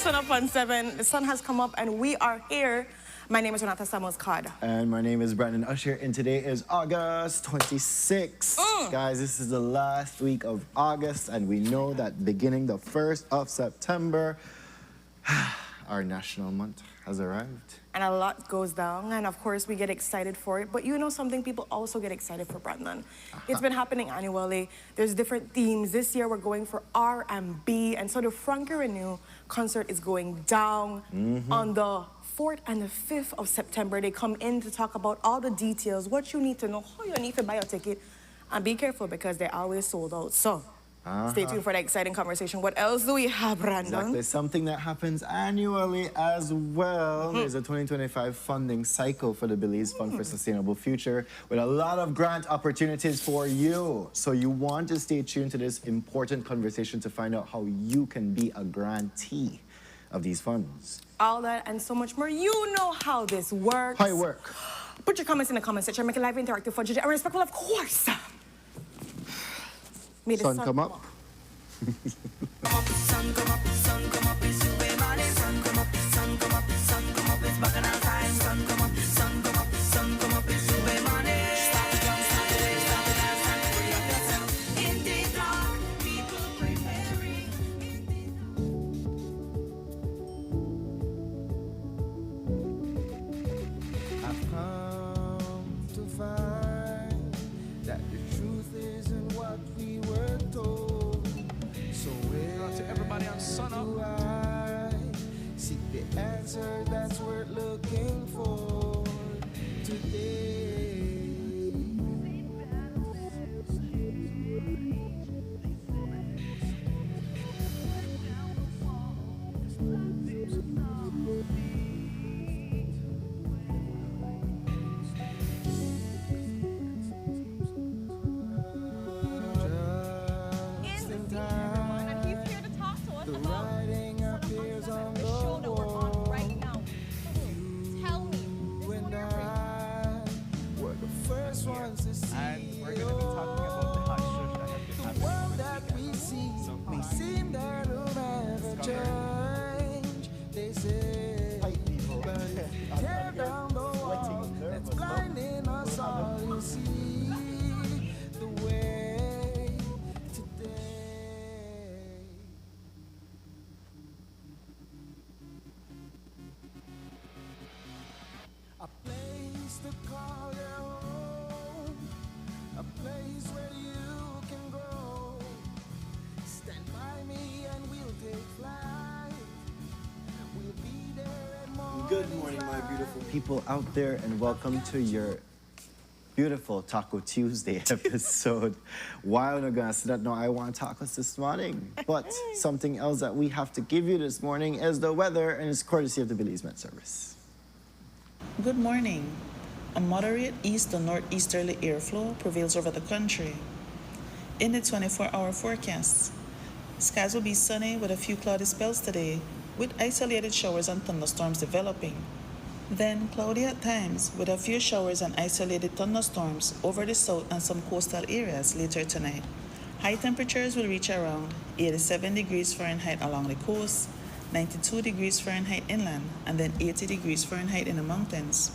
Sunup on 7. The sun has come up and we are here. My name is Renata Samos-Cod. And my name is Brandon Usher, and today is August 26th. Guys, this is the last week of August, and we know that beginning the 1st of September, our national month has arrived. And a lot goes down, and of course we get excited for it. But you know something, people also get excited for Brandon. It's been happening annually. There's different themes. This year we're going for R&B, and so the Frankie Renew concert is going down on the 4th and the 5th of September. They come in to talk about all the details, what you need to know, how you need to buy your ticket, and be careful because they're always sold out. So stay tuned for the exciting conversation. What else do we have, Brandon? Exactly, something that happens annually as well. There's a 2025 funding cycle for the Belize Fund for Sustainable Future with a lot of grant opportunities for you. So you want to stay tuned to this important conversation to find out how you can be a grantee of these funds. All that and so much more. You know how this works. How it work? Put your comments in the comment section. Make it live, interactive, fun, and respectful, of course. May the sun come up. Sun come up, sun come up, it's you and money. Sun come up, sun come up, sun come up, it's back in our time. Sun come up, sun come up, sun come up, it's you and money. Stop the drum, stop the wave, stop the dance, and free up yourself. In the dark, people preparing. I've come to find that the truth isn't what we were told. So where to everybody on Sunup. do I seek the answer that's worth looking for today? Just in time, He's here to talk to us the about writing appears on the the show that we're on wall. right now. Tell me, this When one you're I were the first ones to see And we're going to be talking about the hot shush that has been the happening world over the that weekend. we see So may far. seem that will never change. They say, but if you tear down the wall that's blinding us all, you'll see the way today. A place to call your home, a place where you can go. Stand by me and we'll take flight. We'll be there at morning. Good morning, my beautiful people out there, and welcome to your beautiful Taco Tuesday episode. Why am I gonna say that? No, I want tacos this morning. But something else that we have to give you this morning is the weather, and it's courtesy of the Belize Met Service. Good morning. A moderate east to northeasterly airflow prevails over the country. In the 24-hour forecast, skies will be sunny with a few cloudy spells today, with isolated showers and thunderstorms developing. Then cloudy at times, with a few showers and isolated thunderstorms over the south and some coastal areas later tonight. High temperatures will reach around 87 degrees Fahrenheit along the coast, 92 degrees Fahrenheit inland, and then 80 degrees Fahrenheit in the mountains.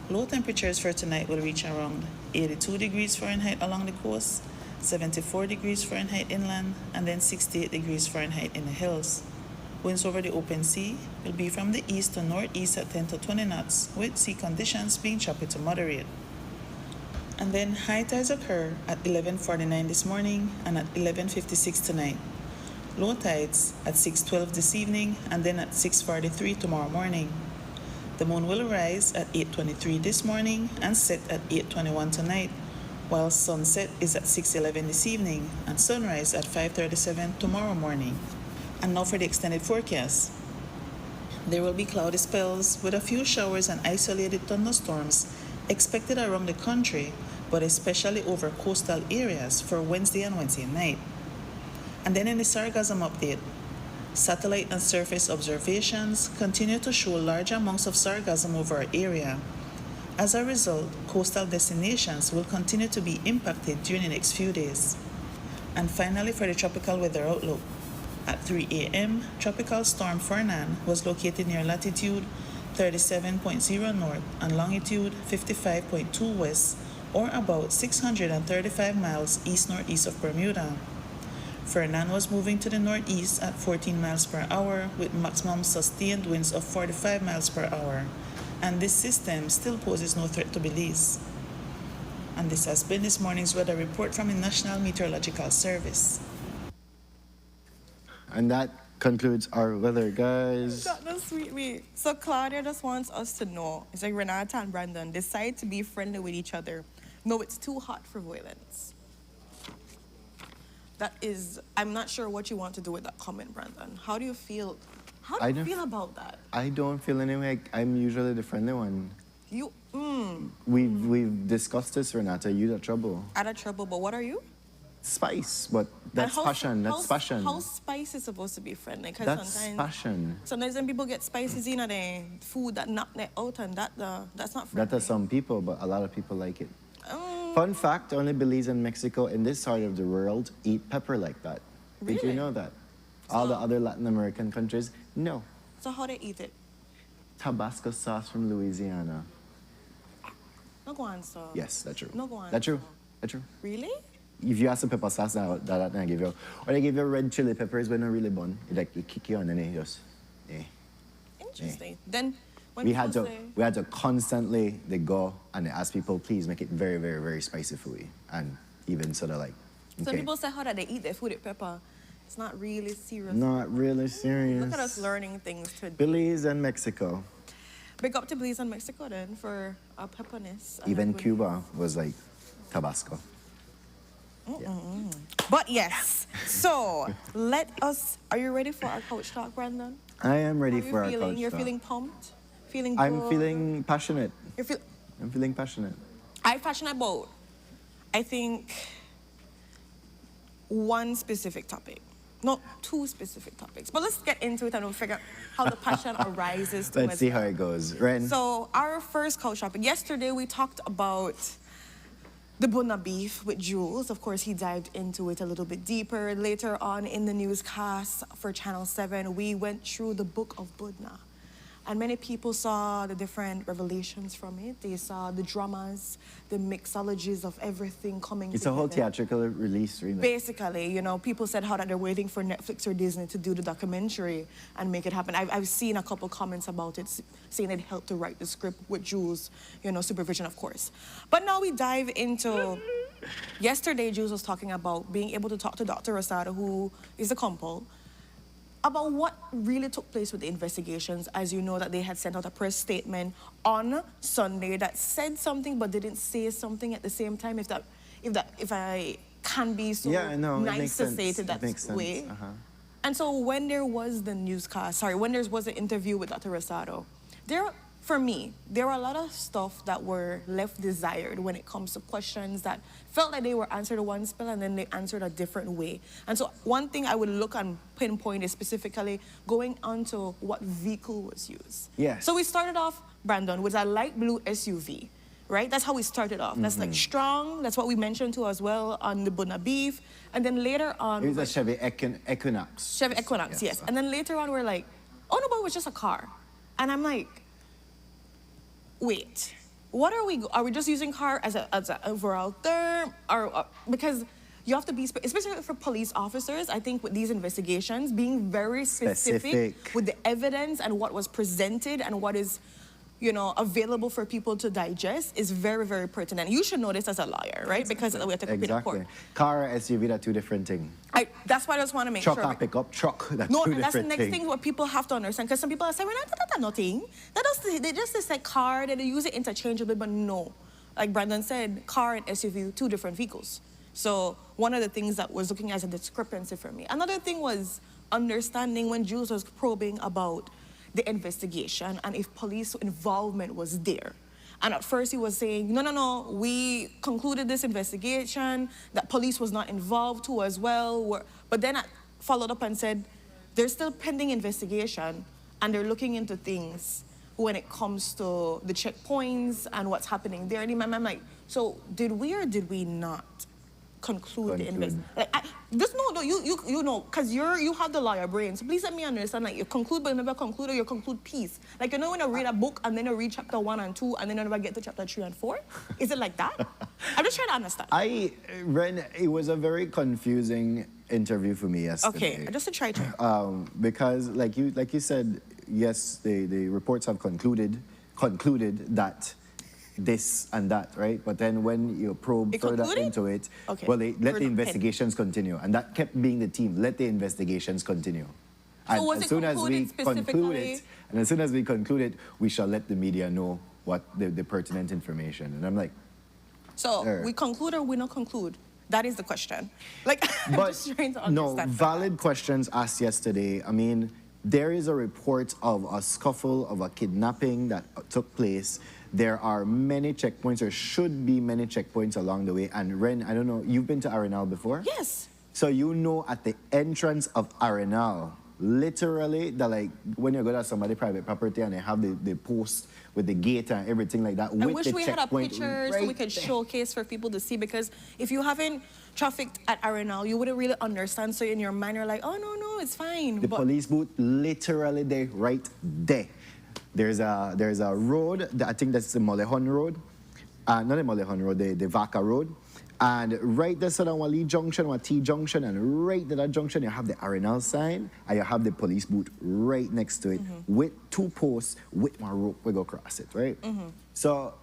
Low temperatures for tonight will reach around 82 degrees Fahrenheit along the coast, 74 degrees Fahrenheit inland, and then 68 degrees Fahrenheit in the hills. Winds over the open sea will be from the east to northeast at 10 to 20 knots, with sea conditions being choppy to moderate. And then high tides occur at 11:49 this morning and at 11:56 tonight. Low tides at 6:12 this evening and then at 6:43 tomorrow morning. The moon will rise at 8:23 this morning and set at 8:21 tonight, while sunset is at 6:11 this evening and sunrise at 5:37 tomorrow morning. And now for the extended forecast. There will be cloudy spells with a few showers and isolated thunderstorms expected around the country, but especially over coastal areas for Wednesday and Wednesday night. And then in the sargassum update, satellite and surface observations continue to show large amounts of sargassum over our area. As a result, coastal destinations will continue to be impacted during the next few days. And finally, for the tropical weather outlook, At 3 a.m., Tropical Storm Fernand was located near latitude 37.0 north and longitude 55.2 west, or about 635 miles east-northeast of Bermuda. Fernand was moving to the northeast at 14 miles per hour with maximum sustained winds of 45 miles per hour, and this system still poses no threat to Belize. And this has been this morning's weather report from the National Meteorological Service. And that concludes our weather, guys. That does sweet me. So Claudia just wants us to know, it's like Renata and Brandon decide to be friendly with each other. No, it's too hot for violence. That is, I'm not sure what you want to do with that comment, Brandon. How do you feel? How do you feel about that? I don't feel anyway. I'm usually the friendly one. You, We've discussed this, Renata. You got trouble. out of trouble, but what are you? Spice, but that's And passion. That's passion. How spice is supposed to be friendly? Because That's sometimes, passion. sometimes when people get spices in their food that knock them out, and that's not friendly. That are some people, but a lot of people like it. Fun fact, only Belize and Mexico in this side of the world eat pepper like that. Did you Really? know that? All the other Latin American countries, no. So how they eat it? Tabasco sauce from Louisiana. No go on, so. Yes, that's true. No go on. That's true. That's true. Really? If you ask the pepper sauce now, that I give you, or they give you red chili peppers when they're really bun. It like it kick you and then it just, eh. Interesting. Then when We people had say, to constantly they go and they ask people, please make it very, very, very spicy for you, and even sort of like, so okay, people say how that they eat their food with pepper. It's not really serious. not really serious. Look at us learning things today. Belize and Mexico, Big up to Belize and Mexico then for our pepperness. and even our good- Cuba was like Tabasco. But yes, so let us, are you ready for our coach talk, Brandon? I am ready How for are our you feeling? coach You're talk. feeling pumped? Feeling I'm good? feeling passionate. You're feel, I'm feeling passionate. I'm passionate about, I think, one specific topic. Not two specific topics. But let's get into it and we'll figure out how the passion arises. to Let's us. see how it goes. Ren, So our first coach topic. Yesterday we talked about the Buna beef with Jules. Of course, he dived into it a little bit deeper. Later on in the newscast for Channel 7, we went through the book of Budna. And many people saw the different revelations from it. They saw the dramas, the mixologies of everything coming it's together. a whole theatrical release, really. Basically, you know, people said how that they're waiting for Netflix or Disney to do the documentary and make it happen. I've seen a couple comments about it, saying it helped to write the script with Jules, you know, supervision, of course. But now we dive into, yesterday Jules was talking about being able to talk to Dr. Rosado, who is a compul, about what really took place with the investigations. As you know, that they had sent out a press statement on Sunday that said something but didn't say something at the same time. If I can be so Yeah, no, it nice makes to say sense. it It that makes sense. way. Uh-huh. And so when there was the when there was an interview with Dr. Rosado, for me, there were a lot of stuff that were left desired when it comes to questions that felt like they were answered one spell and then they answered a different way. And so one thing I would look and pinpoint is specifically going on to what vehicle was used. Yes. So we started off, Brandon, with a light blue SUV, right? That's how we started off. That's like strong. That's what we mentioned too as well on the Buna beef. And then later on, It was a Chevy Equinox. Chevy Equinox, yes. And then later on, we're like, oh no, but it was just a car. And I'm like, wait, what are we just using car as an overall term? Or because you have to be, especially for police officers, I think with these investigations, being very specific with the evidence and what was presented and what is, you know, available for people to digest is very, very pertinent. You should know this as a lawyer, right? Because we have to compete in court. Exactly. Car or SUV, they're two different things. That's why I just want to make Truck sure. and pickup, truck, that's No, two and that's the different next things. thing what people have to understand. Because some people are saying, well, that's nothing. They just say car, they use it interchangeably, but no. Like Brandon said, car and SUV, two different vehicles. So one of the things that was looking as a discrepancy for me. Another thing was understanding when Jules was probing about the investigation and if police involvement was there. And at first he was saying, no, we concluded this investigation, that police was not involved too as well. But then I followed up and said, there's still pending investigation and they're looking into things when it comes to the checkpoints and what's happening there. And I'm like, so did we or did we not conclude the investigation? Like, Just no, you know, because you have the lawyer brain. So please let me understand, like, you conclude but you never conclude, or you conclude piece. Like, you know when I read a book and then I read chapter 1 and 2 and then I never get to chapter 3 and 4? Is it like that? I'm just trying to understand. Ren, it was a very confusing interview for me yesterday. Okay, just to try to. Because like you said, yes, the reports have concluded that this and that, right? But then when you probe It further concluded? into it, Okay. well, they let Further the investigations continue. And that kept being the team, let the investigations continue. And was as it soon as we concluded conclude specifically? it, and as soon as we conclude it, we shall let the media know what the pertinent information. And I'm like, So Sure. we conclude or we not conclude? That is the question. Like, I'm but just trying to no, understand. valid questions asked yesterday. I mean, there is a report of a scuffle, of a kidnapping that took place. There are many checkpoints, or should be many checkpoints along the way. And Ren, I don't know, you've been to Arenal before? Yes. So you know at the entrance of Arenal, literally, that like when you go to somebody's private property and they have the post with the gate and everything like that, I with wish the we had a checkpoint picture so right we could there. showcase for people to see, because if you haven't trafficked at Arenal, you wouldn't really understand. So in your mind, you're like, oh, no, it's fine. The But police booth literally there, right there. There's a road, I think that's the Molehon Road. Not the Molehon Road, the Vaca Road. And right there, so Wali Junction, or T Junction, and right there, that junction, you have the Arenal sign, and you have the police booth right next to it, with 2 posts, with one rope, we go across it, right? So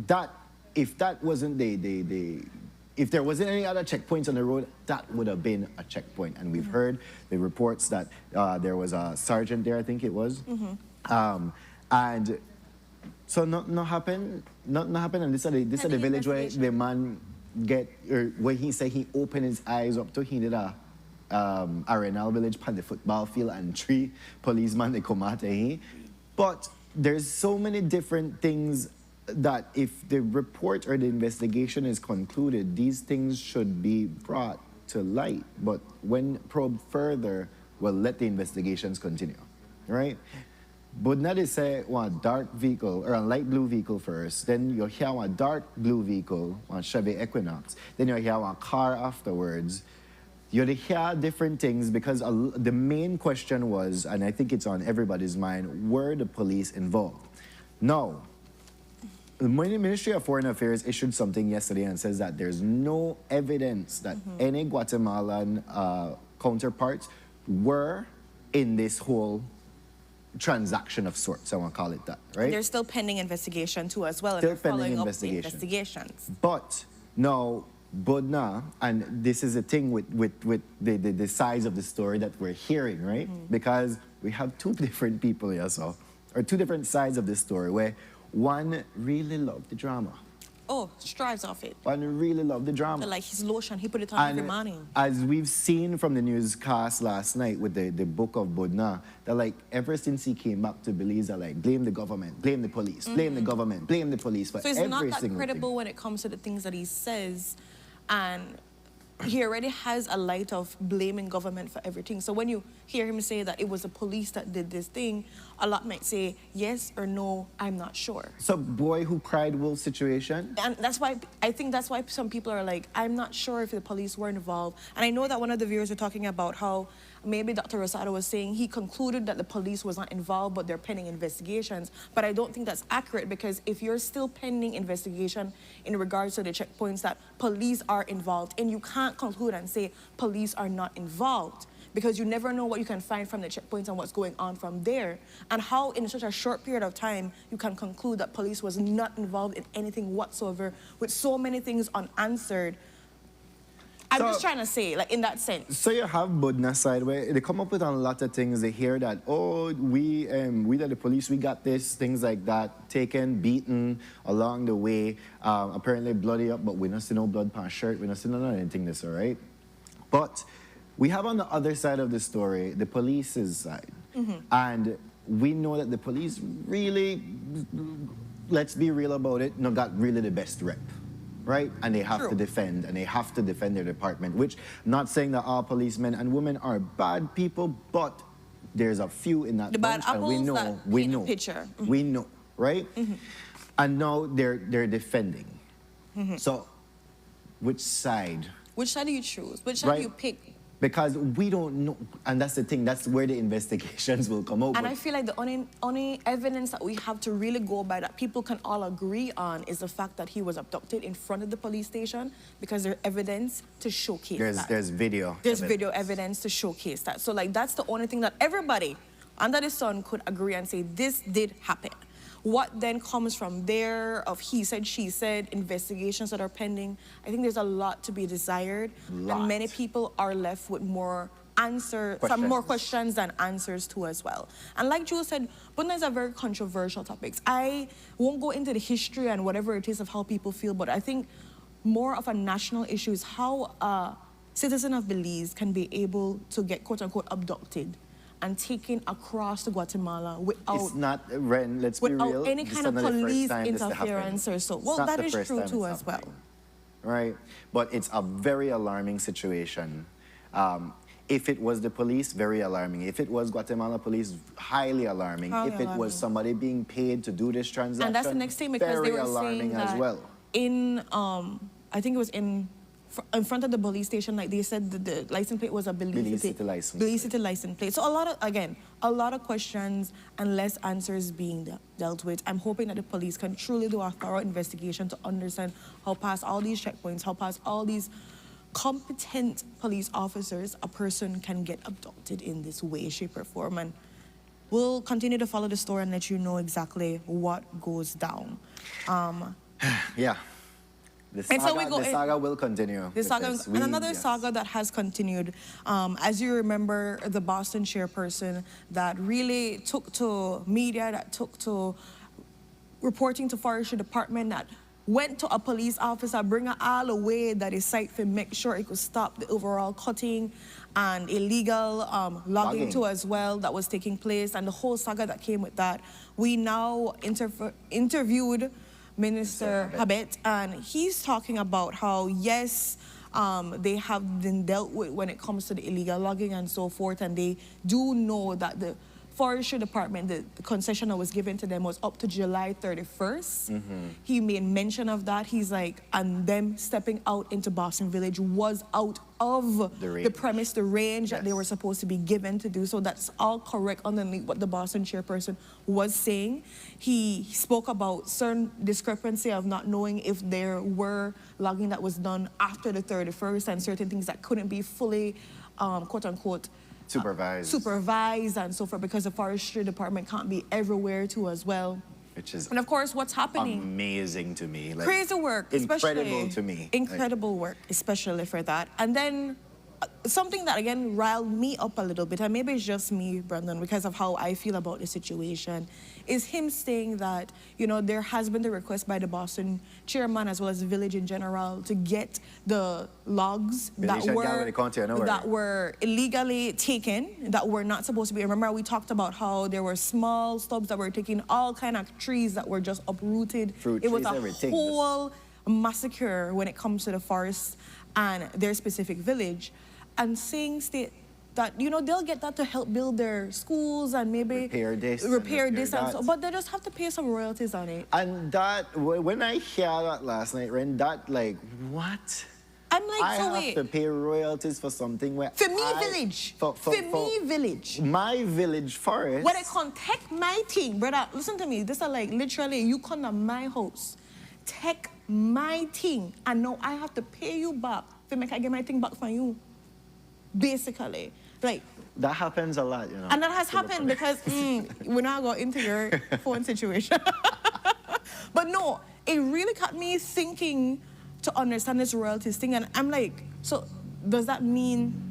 that, if that wasn't if there wasn't any other checkpoints on the road, that would have been a checkpoint. And we've heard the reports that there was a sergeant there, I think it was. And so nothing happened, and this is the Pending village where investigation. the man where he said he opened his eyes up to, he did a Arenal village on the football field, and 3 policemen they come at him. But there's so many different things that if the report or the investigation is concluded, these things should be brought to light. But when probed further, well, let the investigations continue, right? But now they say one dark vehicle or a light blue vehicle first, then you hear one dark blue vehicle, one Chevy Equinox, then you hear one car afterwards. You hear different things because the main question was, and I think it's on everybody's mind, were the police involved? Now, the Ministry of Foreign Affairs issued something yesterday and says that there's no evidence that any Guatemalan counterparts were in this whole transaction of sorts, I want to call it that, right? there's still pending investigation too as well. Still and they're pending following up the investigation. investigations. But now, Bodna, and this is the thing with the size of the story that we're hearing, right? Because we have 2 different people here, or 2 different sides of the story, where one really loved the drama. Oh, strives off it. One really loved the drama. Like his lotion, he put it on every morning. As we've seen from the newscast last night with the book of Bodna, that like ever since he came back to Belize, that like blame the government, blame the police, blame the government, blame the police for So he's every not that single credible thing. when it comes to the things that he says, and he already has a light of blaming government for everything. So when you hear him say that it was the police that did this thing, a lot might say yes or no, I'm not sure. So boy who cried wolf situation. And that's why, I think that's why some people are like, I'm not sure if the police were involved. And I know that one of the viewers were talking about how maybe Dr. Rosado was saying he concluded that the police was not involved, but they're pending investigations. But I don't think that's accurate, because if you're still pending investigation in regards to the checkpoints, that police are involved, and you can't conclude and say police are not involved, because you never know what you can find from the checkpoints and what's going on from there, and how in such a short period of time you can conclude that police was not involved in anything whatsoever, with so many things unanswered. I'm So- just trying to say, like, in that sense. So you have Budna side where they come up with a lot of things. They hear that, oh, we that the police, we got this, things like that, taken, beaten along the way, apparently bloody up, but we not see no blood on shirt, we not see none of anything this, all right? But we have on the other side of the story, the police's side. And we know that the police really, let's be real about it, not got really the best rep. Right? And they have True. to defend, and they have to defend their department, which, not saying that all policemen and women are bad people, but there's a few in that The bad bunch, and we apples know, that we paint a know, picture. we know, right? And now they're defending. So, which side Which side do you choose? Which side do you pick? Because we don't know, and that's the thing, that's where the investigations will come out. And I feel like the only evidence that we have to really go by that people can all agree on is the fact that he was abducted in front of the police station, because there's evidence to showcase that. There's video. There's video evidence to showcase that. So like that's the only thing that everybody under the sun could agree and say this did happen. What then comes from there of he said, she said, investigations that are pending, I think there's a lot to be desired. And many people are left with more some more questions than answers too as well. And like Jules said, Bunda is a very controversial topic. I won't go into the history and whatever it is of how people feel, but I think more of a national issue is how a citizen of Belize can be able to get quote unquote abducted and taken across to Guatemala without... It's not, Ren, let's be real. Without any kind of police interference or so. Well, that is true too as well. Right? But it's a very alarming situation. If it was the police, very alarming. If it was Guatemala police, highly alarming. If it was somebody being paid to do this transaction, and that's the next thing, because they were saying that as well. In, I think it was in front of the police station, like they said the license plate was a Belize City license plate. So a lot of questions and less answers being dealt with. I'm hoping that the police can truly do a thorough investigation to understand how past all these checkpoints, how past all these competent police officers, a person can get abducted in this way, shape, or form. And we'll continue to follow the story and let you know exactly what goes down. Yeah. The saga will continue. The saga, and another saga that has continued, as you remember, the Boston chairperson that really took to media, that took to reporting to Forestry Department, that went to a police officer, bring her all the way that is site to make sure it could stop the overall cutting and illegal logging too as well that was taking place, and the whole saga that came with that. We now interviewed Minister Habet, and he's talking about how, yes, they have been dealt with when it comes to the illegal logging and so forth, and they do know that the Forestry Department, the concession that was given to them was up to July 31st. He made mention of that. He's like, and them stepping out into Boston Village was out of the premise, the range that they were supposed to be given to do. So that's all correct underneath what the Boston chairperson was saying. He spoke about certain discrepancy of not knowing if there were logging that was done after the 31st and certain things that couldn't be fully, quote unquote, supervised and so forth, because the Forestry Department can't be everywhere too as well. Which is, and of course, what's happening? Amazing to me. Like, crazy work, incredible to me. Incredible work, especially for that. And then something that again riled me up a little bit, and maybe it's just me, Brandon, because of how I feel about the situation, is him saying that, you know, there has been the request by the Boston chairman as well as the village in general to get the logs that were illegally taken, that were not supposed to be. Remember, we talked about how there were small stubs that were taking, all kind of trees that were just uprooted. It was a whole massacre when it comes to the forest and their specific village. And saying that, you know, they'll get that to help build their schools and maybe repair this and so, but they just have to pay some royalties on it. And that, when I hear that last night, Ren, that like, what? I'm like, I have to pay royalties for something where for me village. My village forest. When I can take my thing, brother, listen to me, this is like literally, you come to my house, take my thing, and now I have to pay you back to make I get my thing back from you. Basically, like that happens a lot, you know. And that has happened because we're not going into your phone situation. But no, it really got me thinking to understand this royalties thing, and I'm like, so does that mean?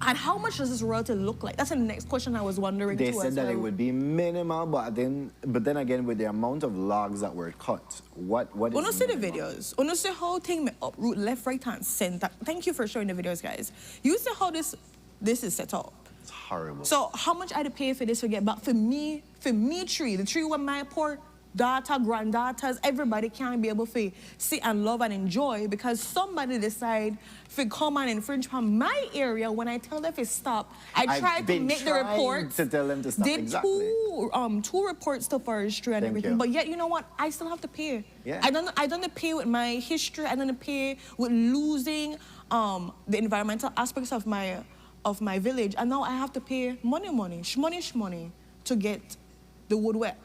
And how much does this royalty look like? That's the next question I was wondering. They said that it would be minimal, but then again, with the amount of logs that were cut, what is? When you see the videos, when you see how thing may uproot left, right, and center. Thank you for showing the videos, guys. You see how this is set up. It's horrible. So how much I had to pay for this to get back? For me tree, the tree where my poor daughter, granddaughters, everybody can't be able to sit and love and enjoy because somebody decide to come and infringe on my area when I tell them to stop. I tried to make the reports. To tell them to stop. Did two reports to forestry and everything. But yet, you know what? I still have to pay. Yeah. I don't pay with my history. I don't pay with losing the environmental aspects of my village, and now I have to pay money to get the wood wet.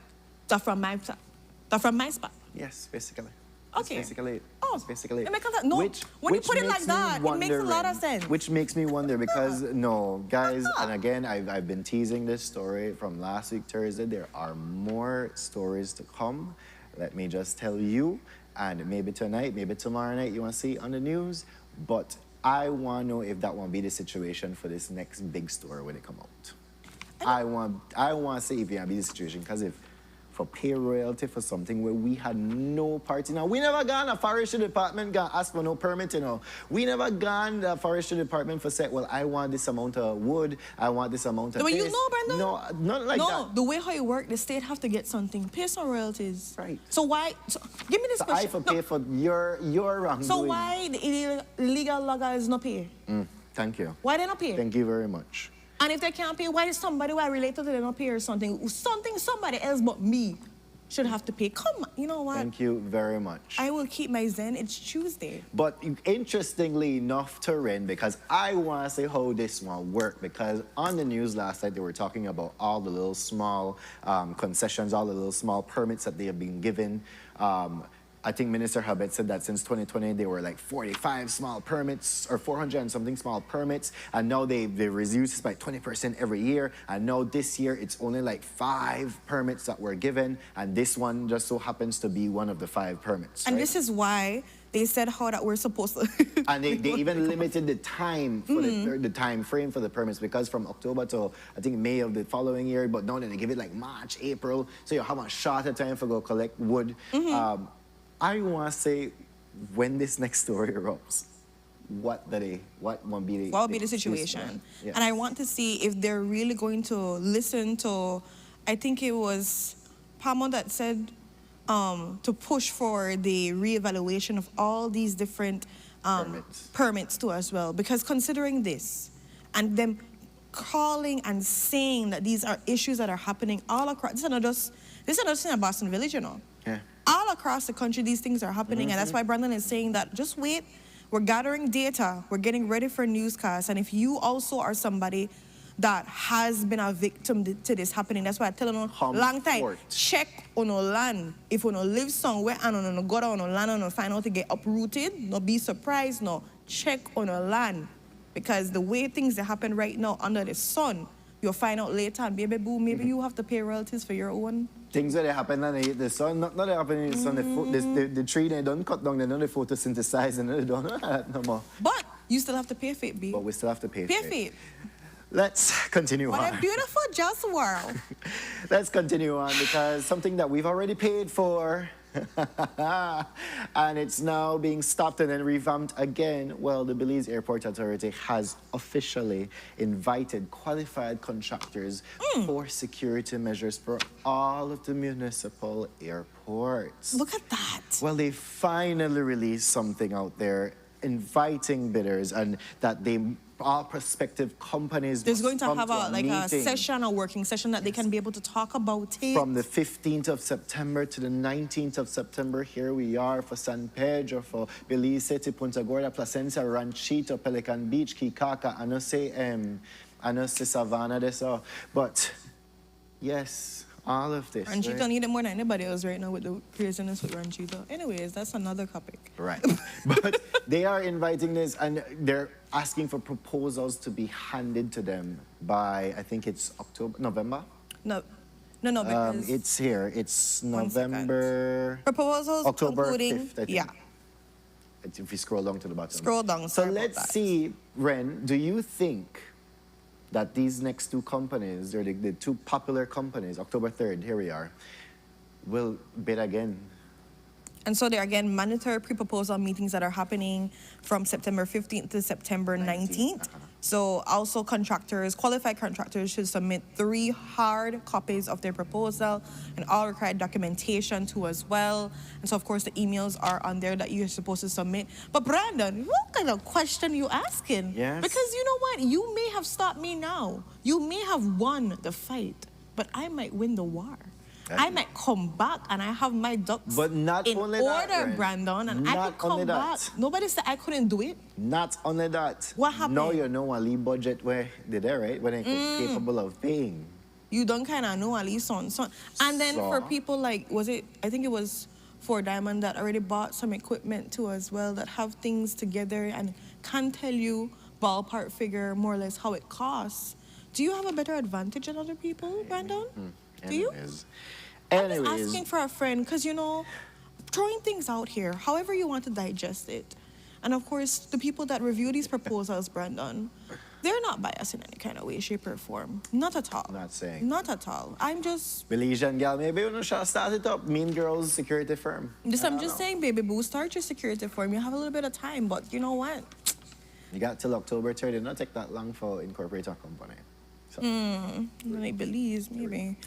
That from my spot. Yes, basically. Okay. That's basically it. Oh, That's basically it. it makes a lot- no, when you put it like makes me that, it makes a lot of wondering- sense. Which makes me wonder because, no, guys, and again, I've been teasing this story from last week, Thursday. There are more stories to come. Let me just tell you, and maybe tonight, maybe tomorrow night, you want to see it on the news, but I want to know if that won't be the situation for this next big story when it come out. I want to see if it will be the situation, because if for pay royalty for something where we had no part in. We never gone a forestry department got asked for no permit, you know. We never gone the forestry department for say, well, I want this amount of wood, I want this amount of But you this. know, Brenda? No, not like No, that. the way how it work, the state have to get something, pay some royalties. Right. So why? Give me this So I question. for No, pay for your wrongdoing. so why the illegal loggers not pay? Thank you. Why they not pay? Thank you very much. And if they can't pay, why is somebody who I related to them not pay or something? Somebody else but me should have to pay. Come on, you know what? Thank you very much. I will keep my zen. It's Tuesday. But interestingly enough to Ren, because I want to say how this one worked, because on the news last night they were talking about all the little small concessions, all the little small permits that they have been given. I think Minister Hubbard said that since 2020 there were like 45 small permits or 400 and something small permits, and now they reduced by 20% every year, and now this year it's only like 5 permits that were given, and this one just so happens to be one of the 5 permits. And right? this is why they said how that we're supposed to. And they even limited the time for the time frame for the permits, because from October to I think May of the following year, but now they give it like March, April, so you have a shorter time for go collect wood. I want to say, when this next story erupts, what will be the situation? Yes. And I want to see if they're really going to listen to, I think it was Palmer that said to push for the reevaluation of all these different permits too as well. Because considering this and them calling and saying that these are issues that are happening all across, this is not just in Boston Village, you know. Yeah. All across the country, these things are happening, and that's why Brandon is saying that just wait. We're gathering data. We're getting ready for newscasts, and if you also are somebody that has been a victim to this happening, that's why I tell you long time. Comfort. Check on our land. If you live somewhere and you go down on land and find out to get uprooted, no be surprised. No, check on our land, because the way things that happen right now under the sun, you'll find out later, and baby boo, maybe you have to pay royalties for your own. Things that happen under the sun, not that happen in the sun. The tree they don't cut down, they don't photosynthesize, and they don't no more. But you still have to pay for it, B. But we still have to pay Pay for for it. it. Let's continue What on. a beautiful just world. Let's continue on, because something that we've already paid for, and it's now being stopped and then revamped again. Well, the Belize Airport Authority has officially invited qualified contractors for security measures for all of the municipal airports. Look at that. Well, they finally released something out there inviting bidders, and that all prospective companies There's must going to come have a meeting session, a working session that they can be able to talk about it. from the 15th of September to the 19th of September. Here we are for San Pedro, for Belize City, Punta Gorda, Placencia, Ranchito, Pelican Beach, Kikaka, I know say Savannah, this all. But yes, all of this. Ranchito right? need it more than anybody else right now with the craziness with Ranchito. Anyways, that's another topic. Right. But they are inviting this, and they're asking for proposals to be handed to them by, I think it's November? No, because It's here. It's One second. November. proposals October including 5th, I think. yeah. If you scroll down to the bottom. Scroll down. So sorry about let's that. see, Ren, do you think that these next 2 companies, or the 2 popular companies, October 3rd, here we are, will bid again? And so there are again mandatory pre-proposal meetings that are happening from September 15th to September 19th. So also qualified contractors should submit 3 hard copies of their proposal and all required documentation too as well. And so of course the emails are on there that you're supposed to submit. But Brandon, what kind of question you asking? Yes. Because you know what? You may have stopped me now. You may have won the fight, but I might win the war. I might come back and I have my ducks But not in only order, that, Ren. Brandon, and I Not could only come back. that. Nobody said I couldn't do it. Not only that. What happened? Now you know a lead budget where they're there, right? When they're capable of paying. You don't kind of know at least on. And then for So? people like, I think it was for Diamond that already bought some equipment too as well, that have things together and can tell you ballpark figure more or less how it costs. Do you have a better advantage than other people, Brandon? Do you? I'm just asking for a friend because, throwing things out here, however you want to digest it. And of course, the people that review these proposals, Brandon, they're not biased in any kind of way, shape, or form. Not at all. Not saying. Not at all. I'm just... Belizean girl, maybe we should start it up. Mean Girls Security Firm. I'm just saying, baby boo, start your security firm. You have a little bit of time, but you know what? You got till October 30th. Not take that long for incorporate a company. So. Like Belize, maybe.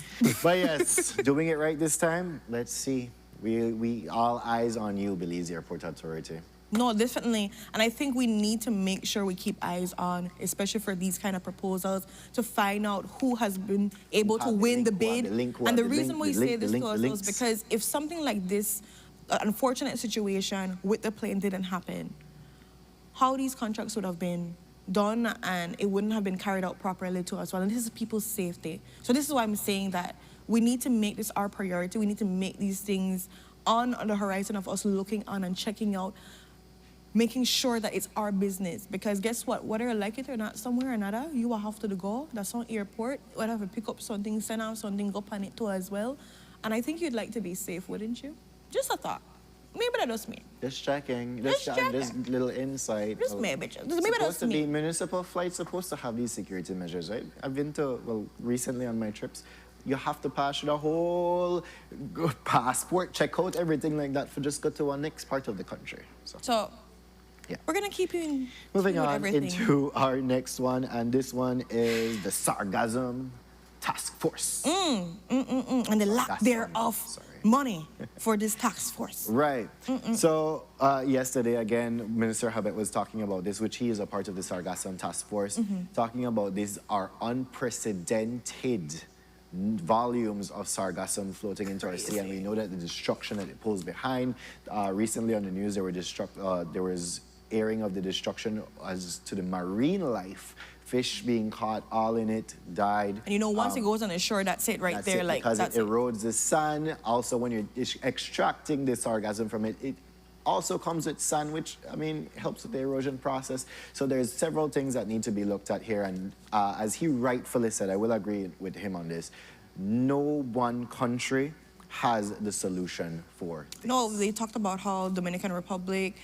But yes, doing it right this time. Let's see. We all eyes on you, Belize Airport Authority. No, definitely. And I think we need to make sure we keep eyes on, especially for these kind of proposals, to find out who has been able to win the bid. And the reason we say this to us is because if something like this, unfortunate situation with the plane didn't happen, how these contracts would have been done and it wouldn't have been carried out properly to us well. And this is people's safety. So this is why I'm saying that we need to make this our priority. We need to make these things on the horizon of us looking on and checking out, making sure that it's our business. Because guess what? Whether you like it or not, somewhere or another, you will have to go. That's on airport. Whatever, pick up something, send out something, go on it too as well. And I think you'd like to be safe, wouldn't you? Just a thought. Maybe that's just me. Just checking. Just checking. This little insight. Just maybe. Maybe that's me. Municipal flights supposed to have these security measures, right? I've been to, recently on my trips, you have to pass through the whole passport, check out everything like that for just go to one next part of the country. So yeah. We're going to keep you in moving with on everything. into our next one, and this one is the Sargassum Task Force. And the lack thereof money for this task force. Right. So yesterday, again, Minister Habet was talking about this, which he is a part of the Sargassum Task Force, talking about these are unprecedented volumes of sargassum floating into our sea, and we know that the destruction that it pulls behind. Recently on the news, there was airing of the destruction as to the marine life. Fish being caught, all in it, died. And once it goes on the shore, that's it right there. Because it erodes the sun. Also, when you're extracting the sargassum from it, it also comes with sun, which, helps with the erosion process. So there's several things that need to be looked at here. And as he rightfully said, I will agree with him on this, no one country has the solution for this. No, they talked about how Dominican Republic,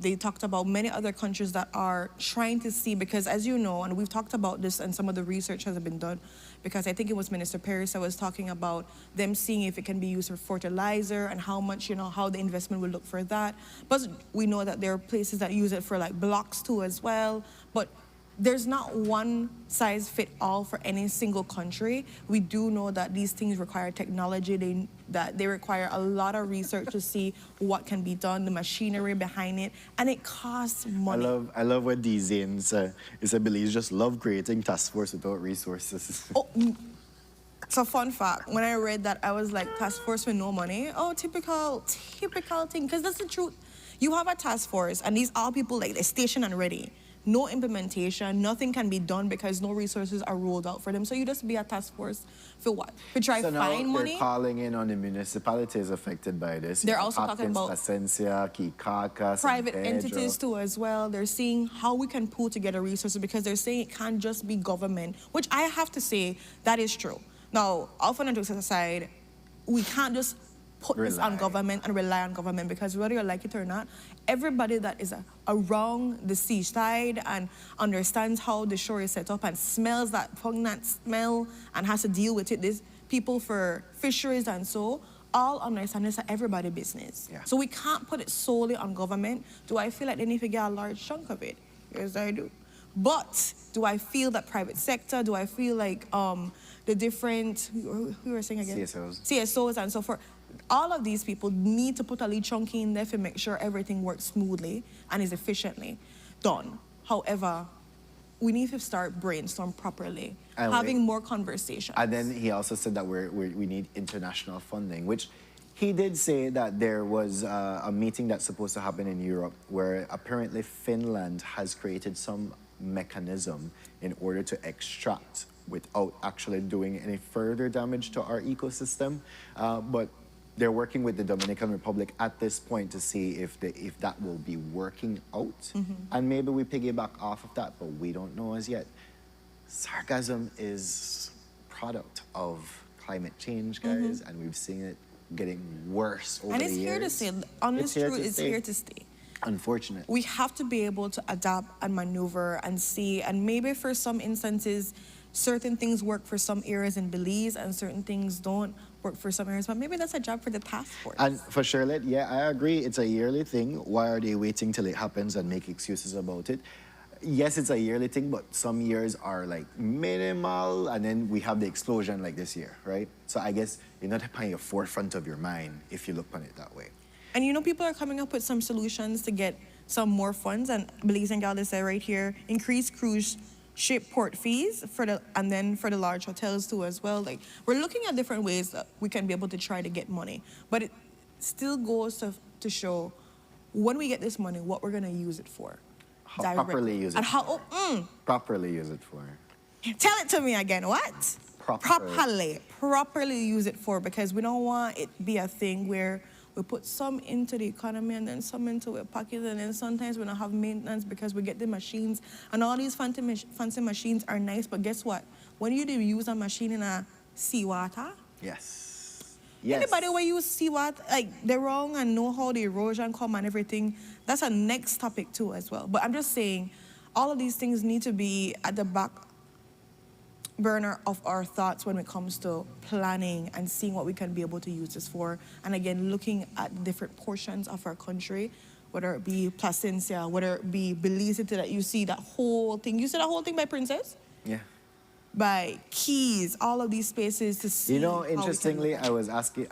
they talked about many other countries that are trying to see, because as you know, and we've talked about this and some of the research has been done, because I think it was Minister Paris that was talking about them seeing if it can be used for fertilizer and how much, how the investment will look for that. But we know that there are places that use it for like blocks too as well. But there's not one size fit all for any single country. We do know that these things require technology, that they require a lot of research to see what can be done, the machinery behind it, and it costs money. I love what these Zanes is, I believe, just love creating task force without resources. Oh, it's a fun fact. When I read that, I was like, task force with no money? Oh, typical thing, because that's the truth. You have a task force, and these are people like they're stationed and ready. No implementation, nothing can be done because no resources are rolled out for them. So you just be a task force for what? To try to find money? They're calling in on the municipalities affected by this. They're also talking about Placencia, Kikaka, private entities too as well. They're seeing how we can pull together resources because they're saying it can't just be government, which I have to say that is true. Now, all fun and jokes aside, we can't just put this on government and rely on government, because whether you like it or not, everybody that is around the seaside and understands how the shore is set up and smells that pungent smell and has to deal with it, these people for fisheries and so, all understand it's everybody business. Yeah. So we can't put it solely on government. Do I feel like they need to get a large chunk of it? Yes, I do. But do I feel that private sector, do I feel like the different, who were saying again? CSOs and so forth. All of these people need to put a little chunk in there to make sure everything works smoothly and is efficiently done. However, we need to start brainstorm properly, And having more conversations. And then he also said that we need international funding, which he did say that there was a meeting that's supposed to happen in Europe where apparently Finland has created some mechanism in order to extract without actually doing any further damage to our ecosystem. But they're working with the Dominican Republic at this point to see if that will be working out. And maybe we piggyback off of that, but we don't know as yet. Sarcasm is product of climate change, guys, and we've seen it getting worse over And the it's years. here to stay. Honest truth, it's here to stay. Unfortunate. We have to be able to adapt and maneuver and see, and maybe for some instances, certain things work for some areas in Belize and certain things don't work for some areas, but maybe that's a job for the task force. And for Charlotte, yeah, I agree. It's a yearly thing. Why are they waiting till it happens and make excuses about it? Yes, it's a yearly thing, but some years are like minimal, and then we have the explosion like this year, right? So I guess you're not upon your forefront of your mind if you look on it that way. And you know, people are coming up with some solutions to get some more funds, and Belize and Galdis said right here, increase cruise ship port fees and then for the large hotels too as well. Like, we're looking at different ways that we can be able to try to get money, but it still goes to show when we get this money, what we're gonna use it for. How properly use it And how, for. Properly use it for. tell it to me again, what? Properly use it for, because we don't want it to be a thing where we put some into the economy and then some into our pockets, and then sometimes we don't have maintenance because we get the machines, and all these fancy machines are nice, but guess what? When you do use a machine in a seawater, Yes. Yes. anybody will use seawater, like they're wrong and know how the erosion come and everything. That's a next topic too as well. But I'm just saying, all of these things need to be at the back burner of our thoughts when it comes to planning and seeing what we can be able to use this for. And again, looking at different portions of our country, whether it be Placencia, whether it be Belize, that you see that whole thing. You see that whole thing by Princess? Yeah. By Keys, all of these spaces to see. You know, how we can interestingly, look at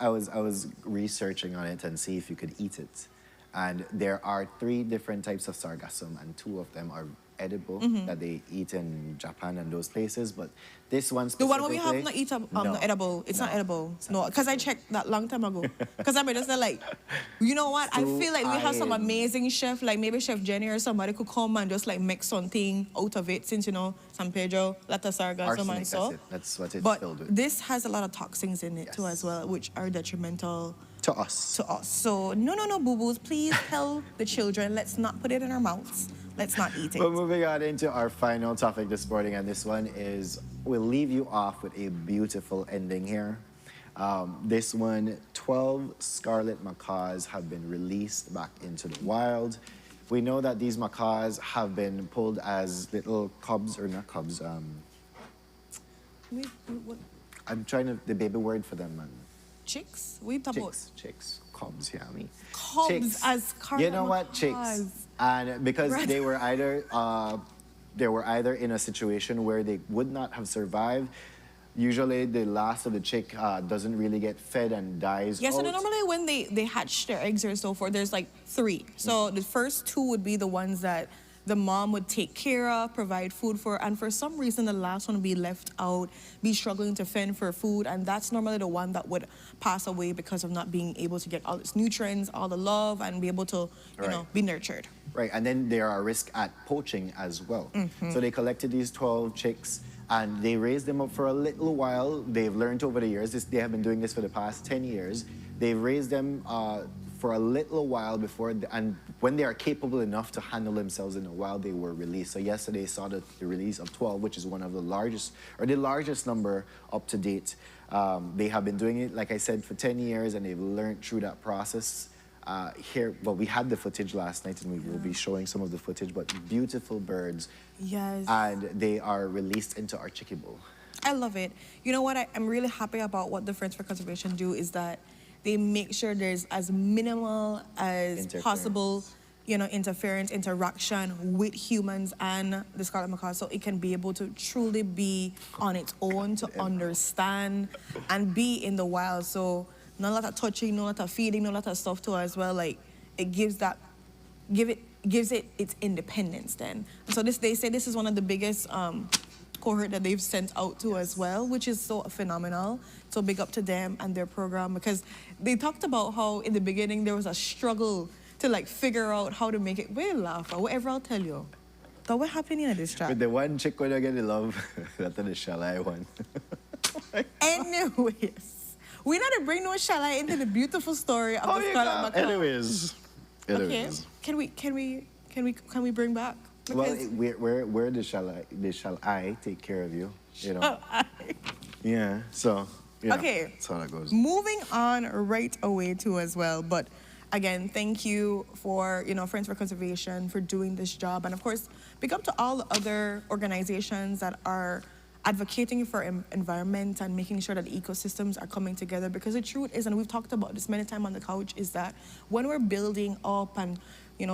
I was researching on it and see if you could eat it. And there are 3 different types of sargassum, and 2 of them are edible that they eat in Japan and those places. But this one The specifically, one where we have not eat no, not edible. It's not edible. No, because I checked that long time ago. Because I mean, just like, you know what? I feel like we have some amazing chef, like maybe Chef Jenny or somebody could come and just like make something out of it, since, you know, San Pedro, Lata Sargassum and so. That's what it's But filled with. this has a lot of toxins in it too Yes. as well, which are detrimental To us. to us. So no, boo-boos, please tell the children, let's not put it in our mouths. Let's not eat it. But moving on into our final topic this morning, and this one is, we'll leave you off with a beautiful ending here. This one, 12 scarlet macaws have been released back into the wild. We know that these macaws have been pulled as little cubs, or not cubs, What, I'm trying to, the baby word for them, man. chicks? We talk about Chicks, cubs, yeah, me. cubs Chicks. as scarlet You know what, chicks? macaws. And because Right. they were either in a situation where they would not have survived. Usually, the last of the chick doesn't really get fed and dies. Yeah, so out. normally when they hatch their eggs or so forth, there's like 3. So the first 2 would be the ones that the mom would take care of, provide food for, and for some reason the last one would be left out, be struggling to fend for food, and that's normally the one that would pass away because of not being able to get all its nutrients, all the love, and be able to, you know, Right. be nurtured. Right, and then there are risk at poaching as well. So they collected these 12 chicks and they raised them up for a little while. They've learned over the years, they have been doing this for the past 10 years. They've raised them for a little while before, and when they are capable enough to handle themselves in the wild, they were released. So yesterday saw the release of 12, which is one of the largest, or the largest number up to date. They have been doing it, like I said, for 10 years, and they've learned through that process. Well, we had the footage last night, and we will be showing some of the footage, but beautiful birds. Yes. And they are released into our chicky bowl. I love it. You know what? I'm really happy about what the Friends for Conservation do is that they make sure there's as minimal as possible, you know, interference, interaction with humans and the scarlet macaw, so it can be able to truly be on its own, to understand and be in the wild. So not a lot of touching, no lot of feeding, no lot of stuff too as well. Like, it gives that, give it gives it its independence then. So they say this is one of the biggest cohort that they've sent out to as well, which is so phenomenal. So big up to them and their program, because they talked about how in the beginning there was a struggle to like figure out how to make it. We'll laugh or whatever I'll tell you. So what happened in this chat? But the one chick when I get the love, that's the Shalai one. Anyways, we not to bring no Shalai into the beautiful story of the Scarlet Macaw. Anyways. Okay. Can we bring back? Well, Because- where shall I take care of you? You know. Yeah. So. Yeah, Okay. that's how that goes. Moving on right away too as well, but again, thank you for, Friends for Conservation for doing this job. And of course, big up to all the other organizations that are advocating for environment and making sure that the ecosystems are coming together, because the truth is, and we've talked about this many times on the couch, is that when we're building up and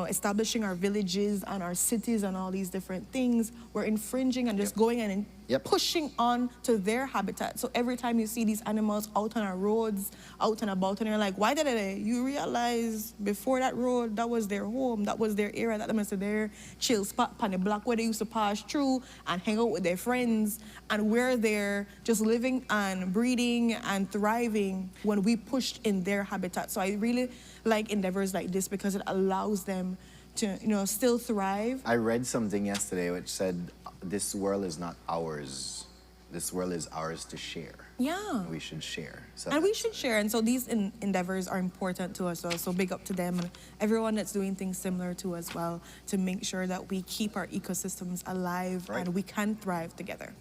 establishing our villages and our cities and all these different things, we're infringing and just going in and pushing on to their habitat. So every time you see these animals out on our roads, out and about, and you're like, why did they? You realize before that road, that was their home, that was their area, that was their chill spot on the block where they used to pass through and hang out with their friends. And we're there just living and breeding and thriving when we pushed in their habitat. So I really like endeavors like this because it allows them to, still thrive. I read something yesterday which said, this world is not ours. This world is ours to share. Yeah. We should share. So And we should share. And so these endeavors are important to us. So big up to them and everyone that's doing things similar to as well, to make sure that we keep our ecosystems alive and we can thrive together.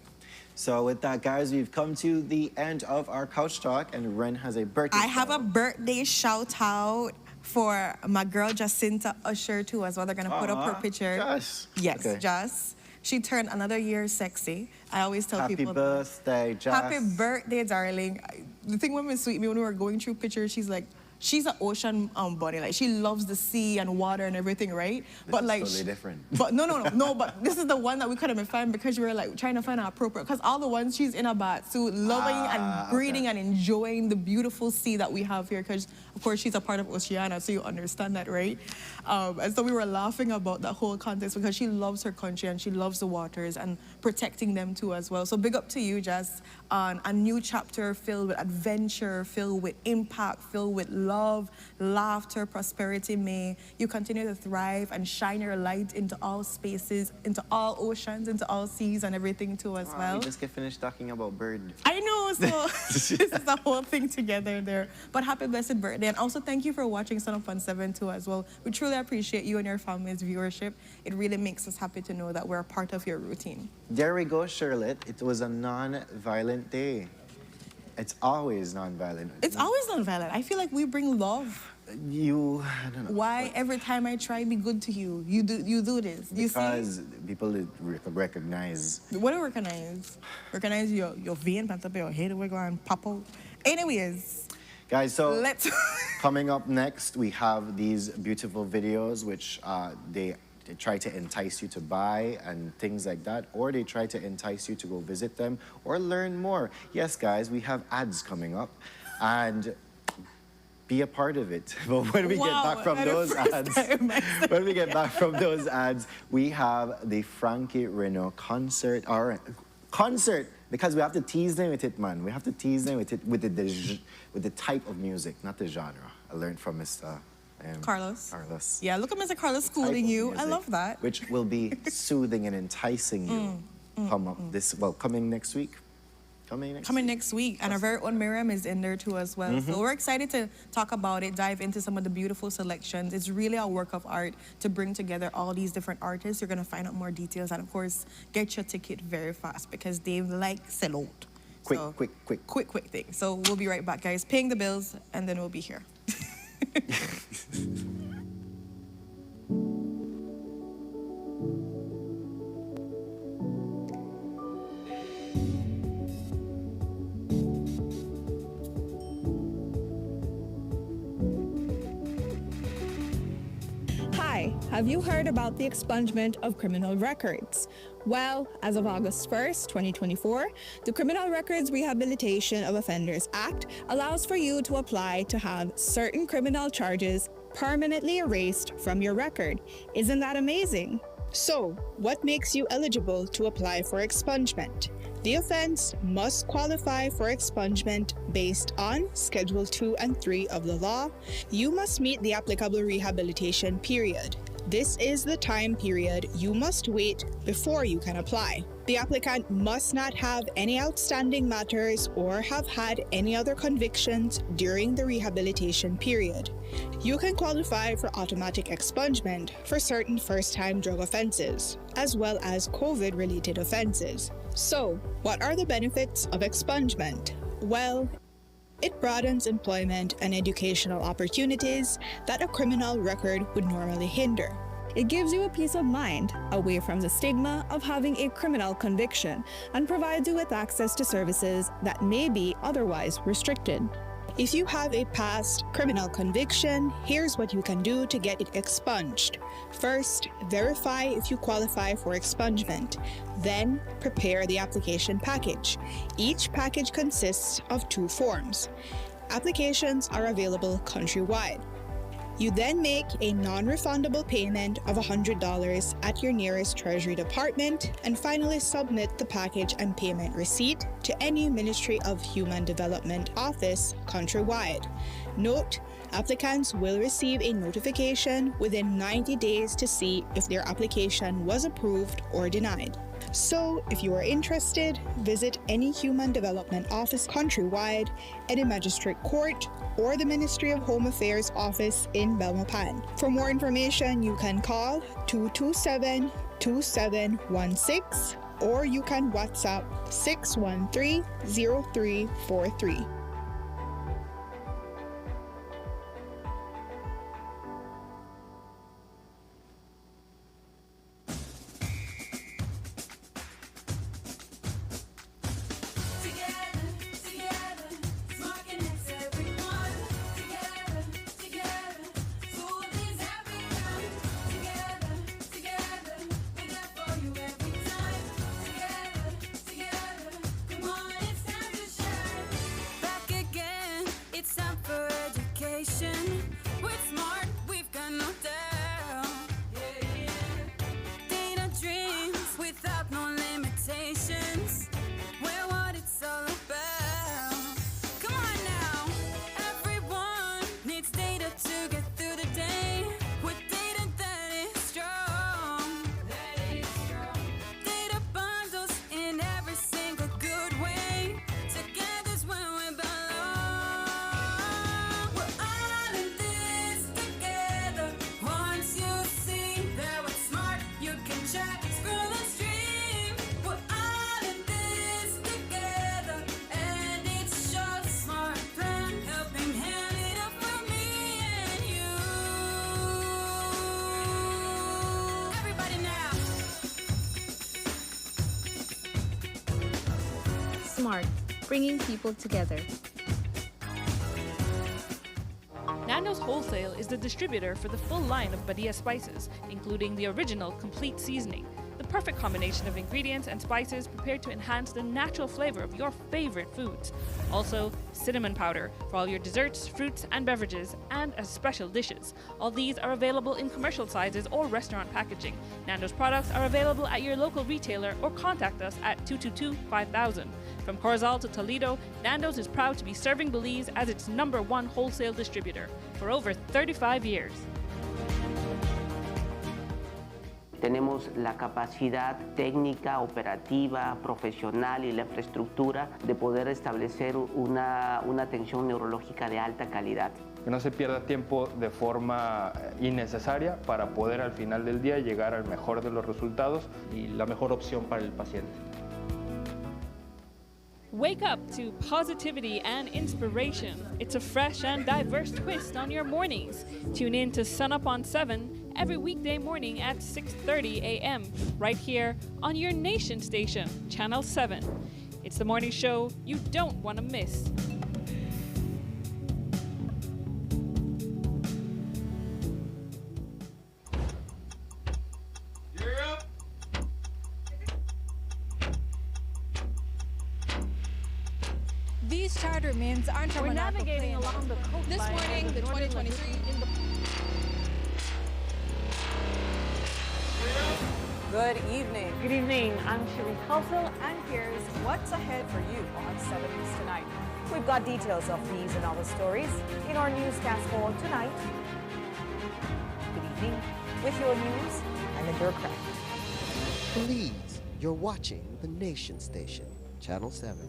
So with that, guys, we've come to the end of our couch talk, and Ren has a birthday. I have a birthday shout out for my girl Jacinta Usher too as well. They're gonna put up her picture. Jess. Yes, Okay. Jess. She turned another year sexy. I always tell Happy people birthday, Jess. happy birthday, darling. The thing when sweet me when we were going through pictures, she's like, she's an ocean bunny. Like she loves the sea and water and everything, right? This is totally different. But no. But this is the one that we couldn't find because we were like trying to find an appropriate. Because all the ones she's in a bath, so loving and breathing and enjoying the beautiful sea that we have here. Because of course she's a part of Oceania, so you understand that, right? And so we were laughing about that whole context because she loves her country and she loves the waters and protecting them too as well. So big up to you, Jess, on a new chapter filled with adventure, filled with impact, filled with love, laughter, prosperity. May you continue to thrive and shine your light into all spaces, into all oceans, into all seas and everything too as well. We just get finished talking about bird. I know, so this is the whole thing together there. But happy blessed birthday. And also thank you for watching Sunup on 7 too as well. We truly appreciate you and your family's viewership. It really makes us happy to know that we're a part of your routine. There we go, Charlotte. It was a non-violent day. It's always non-violent. It's always non-violent. I feel like we bring love. I don't know. Why every time I try be good to you, you do this? You Because see? people recognize. What do you recognize? Recognize your vein, pants up your head, we're going pop out. Anyways, Guys, so let's coming up next, we have these beautiful videos which they try to entice you to buy and things like that, or they try to entice you to go visit them or learn more. Yes, guys, we have ads coming up, and be a part of it. But when we get back from those ads, we have the Frankie Reno concert, because we have to tease them with it, man. We have to tease them with it with the type of music, not the genre. I learned from Mr. Carlos. Carlos. Yeah, look at Mr. Carlos schooling you. I love that. Which will be soothing and enticing you. Coming next week. Coming next week. And our very own Miriam is in there too as well. So we're excited to talk about it, dive into some of the beautiful selections. It's really a work of art to bring together all these different artists. You're going to find out more details. And of course, get your ticket very fast because they like sell out. Quick thing. So we'll be right back, guys. Paying the bills, and then we'll be here. Hi, have you heard about the expungement of criminal records? Well, as of August 1st, 2024, the Criminal Records Rehabilitation of Offenders Act allows for you to apply to have certain criminal charges permanently erased from your record. Isn't that amazing? So, what makes you eligible to apply for expungement? The offense must qualify for expungement based on Schedule 2 and 3 of the law. You must meet the applicable rehabilitation period. This is the time period you must wait before you can apply. The applicant must not have any outstanding matters or have had any other convictions during the rehabilitation period. You can qualify for automatic expungement for certain first-time drug offenses, as well as COVID-related offenses. So, what are the benefits of expungement? Well, it broadens employment and educational opportunities that a criminal record would normally hinder. It gives you a peace of mind away from the stigma of having a criminal conviction and provides you with access to services that may be otherwise restricted. If you have a past criminal conviction, here's what you can do to get it expunged. First, verify if you qualify for expungement. Then, prepare the application package. Each package consists of 2 forms. Applications are available countrywide. You then make a non-refundable payment of $100 at your nearest Treasury Department and finally submit the package and payment receipt to any Ministry of Human Development office countrywide. Note, applicants will receive a notification within 90 days to see if their application was approved or denied. So, if you are interested, visit any Human Development office countrywide, any magistrate court, or the Ministry of Home Affairs office in Belmopan. For more information, you can call 227-2716 or you can WhatsApp 613-0343. Smart, bringing people together. Nando's Wholesale is the distributor for the full line of Badia spices, including the original complete seasoning, the perfect combination of ingredients and spices prepared to enhance the natural flavor of your favorite foods. Also, cinnamon powder for all your desserts, fruits, and beverages, and as special dishes. All these are available in commercial sizes or restaurant packaging. Nando's products are available at your local retailer or contact us at 222-5000. From Corozal to Toledo, Nando's is proud to be serving Belize as its #1 wholesale distributor for over 35 years. Tenemos la capacidad técnica, operativa, profesional y la infraestructura de poder establecer una atención neurológica de alta calidad. Que no se pierda tiempo de forma innecesaria para poder al final del día llegar al mejor de los resultados y la mejor opción para el paciente. Wake up to positivity and inspiration. It's a fresh and diverse twist on your mornings. Tune in to Sunup on 7 every weekday morning at 6:30 a.m. right here on your nation station, Channel 7. It's the morning show you don't want to miss. these charter mints aren't We're navigating along the coastline. This morning, the 2023 Good evening. Good evening. I'm Shireen Halsell, And here's what's ahead for you on 7 News Tonight. We've got details of these and other stories in our newscast for tonight. Good evening. With your news, I'm Indra Crack. Please, you're watching the Nation Station, Channel 7.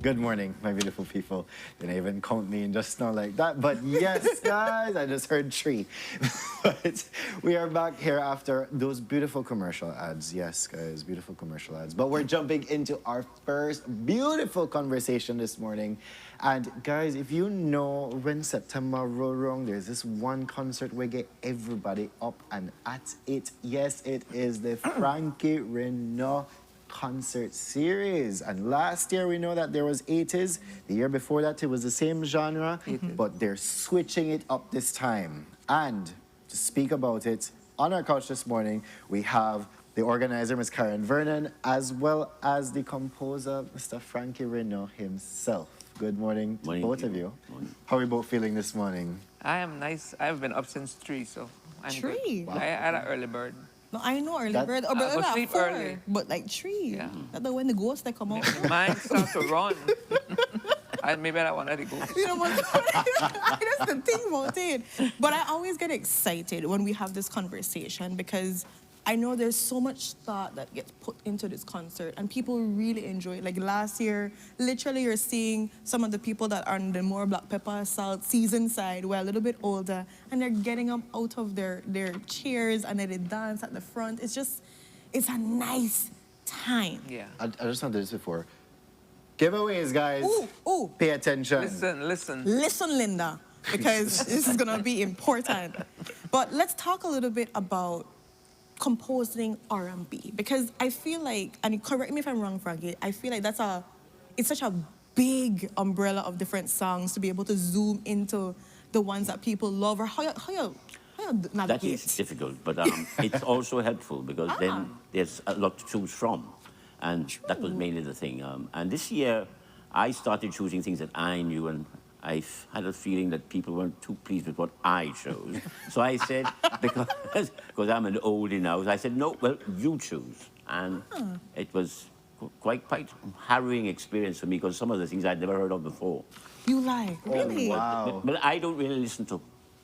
Good morning, my beautiful people. Didn't even count me in just now like that. But yes, guys, I just heard 3. But we are back here after those beautiful commercial ads. Yes, guys, beautiful commercial ads. But we're jumping into our first beautiful conversation this morning. And guys, if you know when September roll around, there's this one concert where get everybody up and at it. Yes, it is the Frankie Renaud concert series. And last year we know that there was 80s. The year before that it was the same genre, but they're switching it up this time. And to speak about it on our couch this morning, we have the organizer, Ms. Karen Vernon, as well as the composer, Mr. Frankie Renaud himself. Good morning to both of you. How are we both feeling this morning? I am nice. I've been up since 3, so I'm 3? good. Wow. I had an early bird. No, I know early That- bird. I go sleep 4, early. but like 3. Yeah. That's when the ghosts they come out. Mine start to run. Maybe I don't want to go. You know what? That's the thing about it. But I always get excited when we have this conversation because I know there's so much thought that gets put into this concert and people really enjoy it. Like last year, literally you're seeing some of the people that are on the more black pepper, salt, season side, who are a little bit older, and they're getting up out of their chairs and then they dance at the front. It's a nice time. Yeah. I just wanted this before. Giveaways, guys. Ooh. Pay attention. Listen. Listen, Linda, because this is gonna be important. But let's talk a little bit about composing R&B, because I feel like, and correct me if I'm wrong, Frankie, I feel like it's such a big umbrella of different songs to be able to zoom into the ones that people love, or how you navigate. That is difficult, but it's also helpful because then there's a lot to choose from. And that was mainly the thing. And this year, I started choosing things that I knew, and I had a feeling that people weren't too pleased with what I chose. So I said, because I'm an oldie now, I said, no, well, you choose. And it was quite harrowing experience for me because some of the things I'd never heard of before. You lie, really? Wow. But I don't really listen to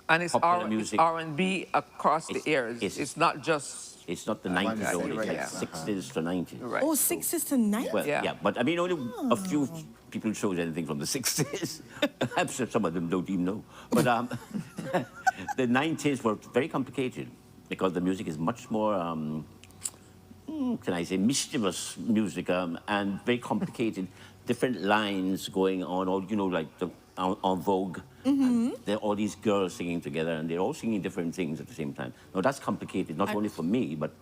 And it's popular music. R&B across the eras. It's not just... It's not the 90s only, right, it's 60s to 90s. Right. Oh, 60s to 90s? Well, yeah, but I mean, only a few people chose anything from the 60s. I'm sure some of them don't even know. But the 90s were very complicated because the music is much more, can I say, mischievous music and very complicated, different lines going on, or, you know, like on Vogue. And there are all these girls singing together, and they're all singing different things at the same time. Now, that's complicated, not only for me, but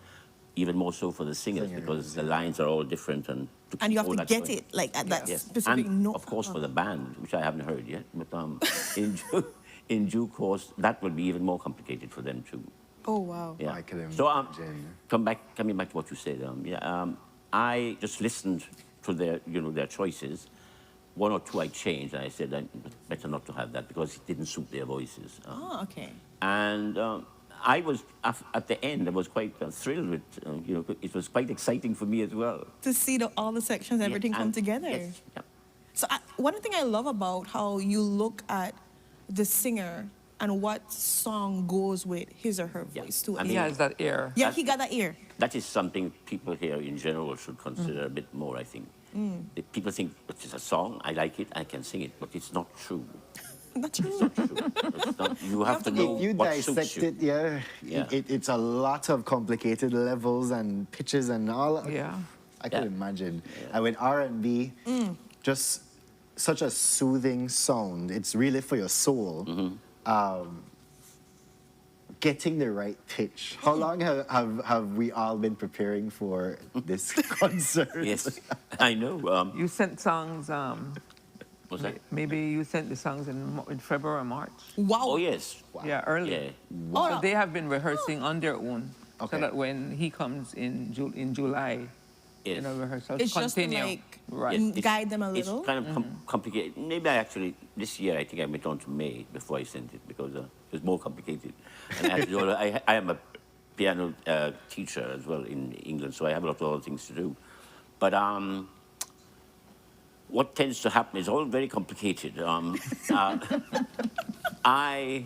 even more so for the singers, because the lines are all different. And you have to get it, like, at that specific and note. of course, for the band, which I haven't heard yet, but in due course, that will be even more complicated for them, too. Oh, wow. Yeah. I can imagine. So, coming back to what you said, I just listened to their choices. 1 or 2 I changed, and I said better not to have that because it didn't suit their voices. Okay. And I was, at the end, I was quite thrilled with, it was quite exciting for me as well. To see all the sections, everything come together. Yes, yeah. So one thing I love about how you look at the singer and what song goes with his or her voice too. He has that ear. Yeah, he got that ear. That is something people here in general should consider a bit more, I think. People think it's a song, I like it, I can sing it, but it's not true. Not true. It's not true. It's not, you have to know If you what suits dissect you. it, it's a lot of complicated levels and pitches and all. Yeah. I can imagine. And with R&B, just such a soothing sound. It's really for your soul. getting the right pitch. How long have we all been preparing for this concert? Yes, I know. You sent songs. What's that? Maybe you sent the songs in February or March. Wow. Oh, yes. Yeah, early. Yeah. So they have been rehearsing on their own, Okay. so that when he comes in July, Yes. you know, rehearsals It's just to continue. like right. It's- guide them a It's little. kind of complicated. Maybe I actually, this year, I think I went on to May before I sent it because it was more complicated. And I, had to do I am a piano teacher as well in England, so I have a lot of other things to do. But what tends to happen is all very complicated. I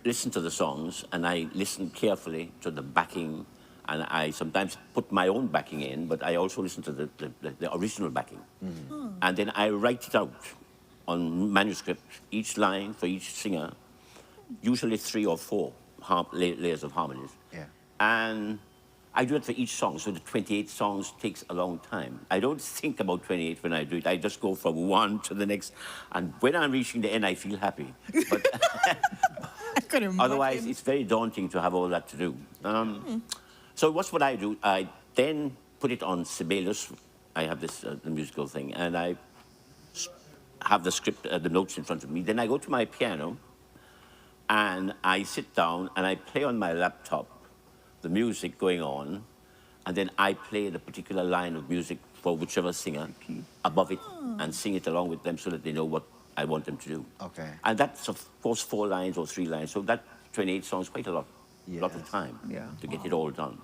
listen to the songs and I listen carefully to the backing, and I sometimes put my own backing in, but I also listen to the original backing. And then I write it out on manuscript, each line for each singer, usually 3 or 4 layers of harmonies. Yeah. And I do it for each song, so the 28 songs takes a long time. I don't think about 28 when I do it. I just go from one to the next, and when I'm reaching the end, I feel happy. But I couldn't otherwise, imagine. it's very daunting to have all that to do. So what's what I do? I then put it on Sibelius. I have this the musical thing, and I have the script, the notes in front of me. Then I go to my piano, and I sit down and I play on my laptop the music going on, and then I play the particular line of music for whichever singer above it, and sing it along with them so that they know what I want them to do. Okay. And that's of course 4 lines or 3 lines, so that 28 songs quite a lot of time to get it all done.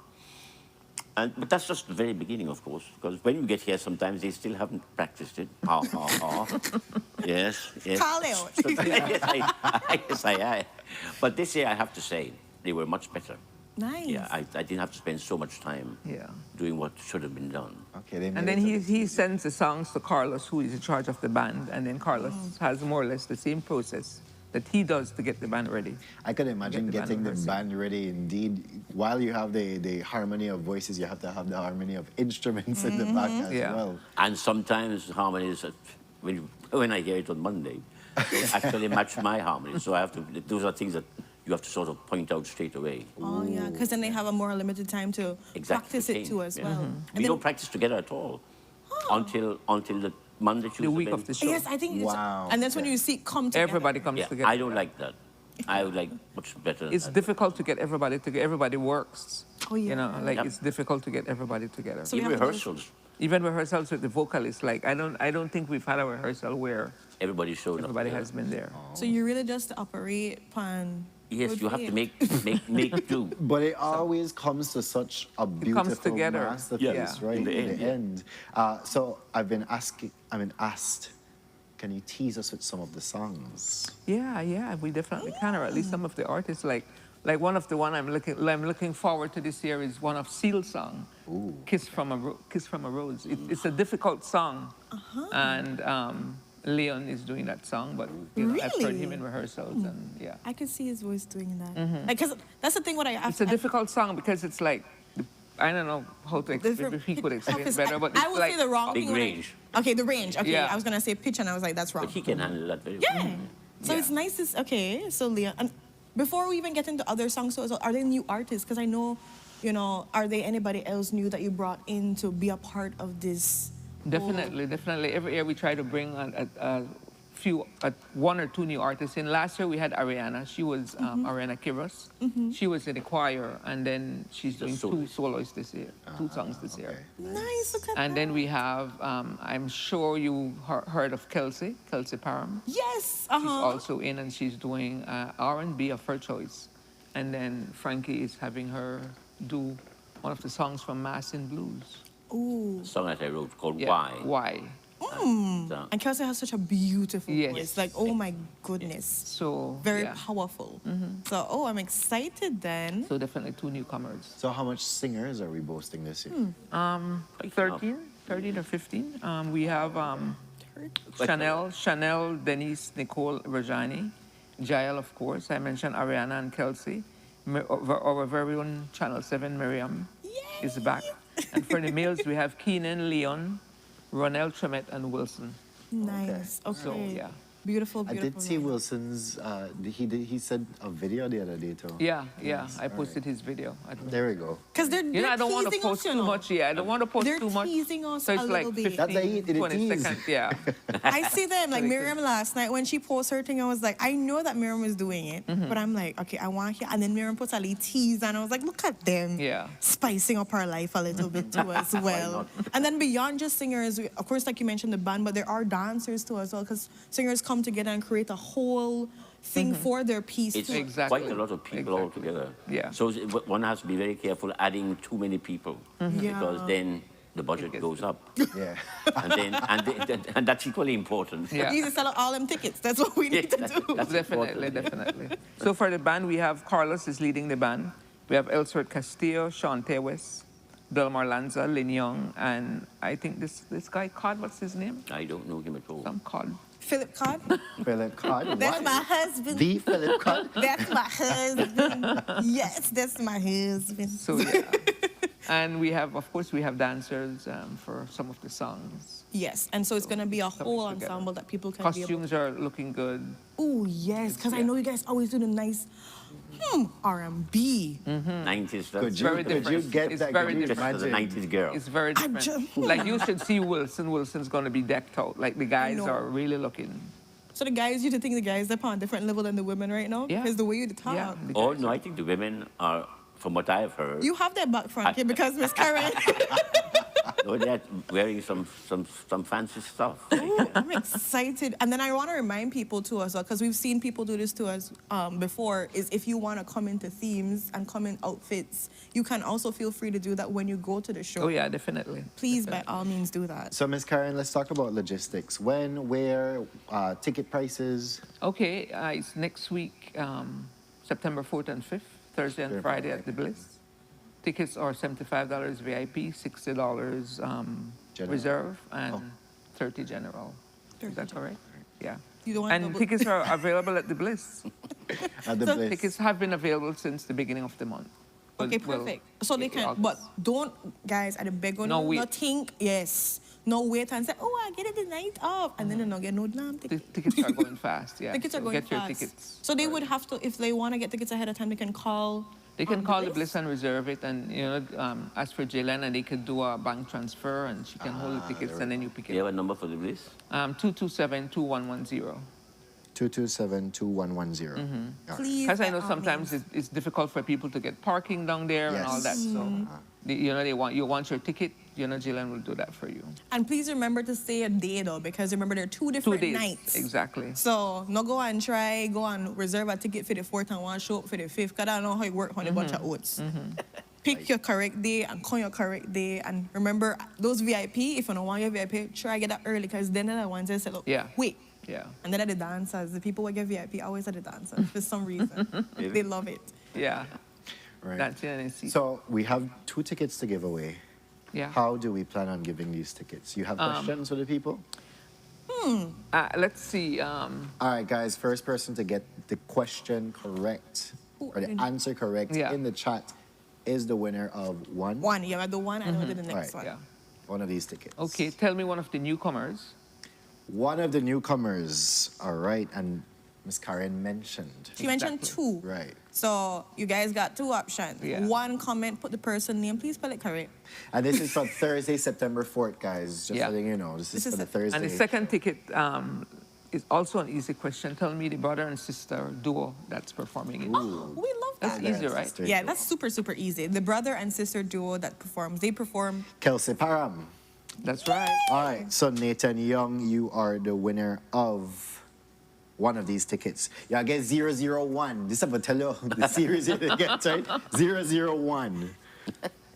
But that's just the very beginning, of course, because when you get here, sometimes they still haven't practiced it. Yes, yes. Call out. Yes, I. But this year, I have to say, they were much better. Nice. Yeah, I didn't have to spend so much time doing what should have been done. Okay. And then he sends the songs to Carlos, who is in charge of the band, and then Carlos has more or less the same process that he does to get the band ready. I could imagine Get the getting band the band ready indeed. While you have the harmony of voices, you have to have the harmony of instruments in the back as well. And sometimes harmonies, when I hear it on Monday, they actually match my harmony. So I have to, those are things that you have to sort of point out straight away. Oh, yeah, because then they have a more limited time to practice it too as well. And We then- don't practice together at all until the Monday, Tuesday. The week of the show. Yes, I think. Wow. And that's when you see come together. Everybody comes together. I don't like that. I would like much better. It's difficult to get everybody together. Everybody works. Oh, yeah. You know, like it's difficult to get everybody together. So we Even have to do- rehearsals, Even rehearsals with the vocalists, like I don't think we've had a rehearsal where everybody's showing up. everybody there. has been there. So you really just operate upon. Yes, good you have to faith. make do. But it always comes to such a beautiful together. masterpiece, Yeah. right? In the end, So I've been asked, can you tease us with some of the songs? Yeah, we definitely can, or at least some of the artists. Like one of the one I'm looking forward to this year is one of Seal's song, "Kiss from a Rose." It's a difficult song, and Leon is doing that song, but you know, I've heard him in rehearsals, and yeah. I could see his voice doing that. Because that's the thing. What I It's a difficult song because it's like, I don't know how to explain, if he could explain it better, but I it's would like say the wrong Big thing. when I- range. Okay, the range. Okay, Yeah. I was gonna say pitch, and I was like, that's wrong. But he can handle that very Yeah. well. So it's nice to okay. So Leon, and before we even get into other songs, so are they new artists? Because I know, you know, are they anybody else new that you brought in to be a part of this? Definitely. Every year we try to bring one or two new artists in. Last year we had Ariana. She was Ariana Kiros. She was in the choir, and then she's doing two soloists this year, 2 songs this year. Nice. Look at And then we have, I'm sure you heard of Kelsey Parham. Yes. She's also in, and she's doing R&B of her choice. And then Frankie is having her do one of the songs from Mass in Blues. Ooh. A song that I wrote called Yeah, Why. Why? And Kelsey has such a beautiful Yes. voice. Like, oh my goodness. So Very yeah. powerful. So, I'm excited then. So definitely 2 newcomers. So how much singers are we boasting this year? 13 or 15. We have Chanel, Denise, Nicole, Rajani, Jael, of course. I mentioned Ariana and Kelsey. Our very own Channel 7, Miriam, is back. And for the males, we have Keenan, Leon, Ronel Tremet, and Wilson. Nice. Okay. So, yeah. Beautiful, I beautiful. did see Wilson's, he said a video the other day too. Yeah, Yes, I posted his video. There we go. Because they're I don't want to teasing us, post you too know. much. Yeah, I don't want to post They're too much. teasing us So a it's like little bit. 15, That's how you eat it, 20 tease. seconds. Yeah. I see them, like Miriam last night when she posted her thing, I was like, I know that Miriam was doing it, but I'm like, okay, I want to hear. And then Miriam puts a little tease, and I was like, look at them. Yeah. Spicing up our life a little bit too as well. And then beyond just singers, of course, like you mentioned, the band, but there are dancers too as well, because singers come together and create a whole thing for their piece It's too. quite a lot of people all together. Yeah. So one has to be very careful adding too many people because then the budget goes up. Yeah. And that's equally important. Yeah. We need to sell out all them tickets. That's what we need to do. That's Definitely, important. definitely. So for the band, we have Carlos is leading the band. We have Elsworth Castillo, Sean Tewes, Delmar Lanza, Lin Young, and I think this guy, Cod, what's his name? I don't know him at all. Some Cod. Philip Cod. Philip Cod. That's what? my husband. The Philip Cod. That's my husband. Yes, that's my husband. So yeah. And we have, of course, we have dancers for some of the songs. Yes, and so it's going to be a whole together. ensemble that people can Costumes are looking good. Oh, yes, because I know you guys always do the nice R&B. 90s stuff. Could you, Very could you different. get It's that? very Could you Just as a imagine? 90s girl. It's very different. Like you should see Wilson. Wilson's going to be decked out. Like the guys know. are really looking. So the guys, you think the guys are on a different level than the women right now? Yeah. Because the way you talk. Yeah. the Oh, guys no, are- I think the women are, from what I've heard, You have that back front here because Miss Karen. no, they're wearing some fancy stuff. Ooh, I'm excited. And then I want to remind people too as well, because we've seen people do this to us before, is if you want to come into themes and come in outfits, you can also feel free to do that when you go to the show. Oh yeah, definitely. Please, by all means, do that. So, Miss Karen, let's talk about logistics. When, where, ticket prices. Okay, it's next week, September 4th and 5th, Thursday and Friday at the Bliss. Tickets are $75 VIP, $60 General. reserve, and $30 general. Is that correct? Yeah. You don't want And tickets are available at the Bliss. At the Bliss. Tickets have been available since the beginning of the month. Okay, Well, perfect. So they can, August. but don't, guys, at the beg on No you, wait. not think, yes. No wait and say, oh, I get it the night of. And then they don't get no damn The ticket. tickets are going fast, yeah. Tickets are So going get fast. your tickets. So they would have to, if they want to get tickets ahead of time, they can call. They can call the Bliss and reserve it, and ask for Jalen, and they could do a bank transfer, and she can hold the tickets, and then you pick Do it you up. have a number for the Bliss? 227-2110. 227-2110. Please. Because I by know all sometimes means. it's difficult for people to get parking down there and all that. Yes. So, you want your ticket, Jalen will do that for you. And please remember to stay a day though, because remember there are 2 different 2 days, nights. exactly. So no go and try, go and reserve a ticket for the 4th and one show up for the 5th, because I don't know how it works on a bunch of oats. Pick your correct day and call your correct day. And remember, those VIP, if you don't want your VIP, try get that early, because then they're the ones that say, look, Yeah. wait. Yeah, And then at the dancers, the people who get VIP always at the dancers for some reason. They love it. yeah. Right. That's it. So, we have 2 tickets to give away. Yeah. How do we plan on giving these tickets? You have questions for the people? Let's see. All right, guys, first person to get the question correct or the answer correct Yeah. in the chat is the winner of one One, yeah, the one, and we'll do the next Right. one. of these tickets. Okay, tell me one of the newcomers. One of the newcomers, all right, and Miss Karen mentioned. She mentioned 2. Right. So you guys got 2 options. Yeah. One comment, put the person name, please spell it correct. And this is for Thursday, September 4th, guys. Just Yeah. letting you know. This is for the is- Thursday. And the second ticket is also an easy question. Tell me the brother and sister duo that's performing it. Oh, we love That's that. easy, right? Sister Yeah, duo. that's super, super easy. The brother and sister duo that performs, they perform. Kelsey Param. That's right. All right, so Nathan Young, you are the winner of one of these tickets. Yeah, get 001. This is what I tell you the series you get, right? 001.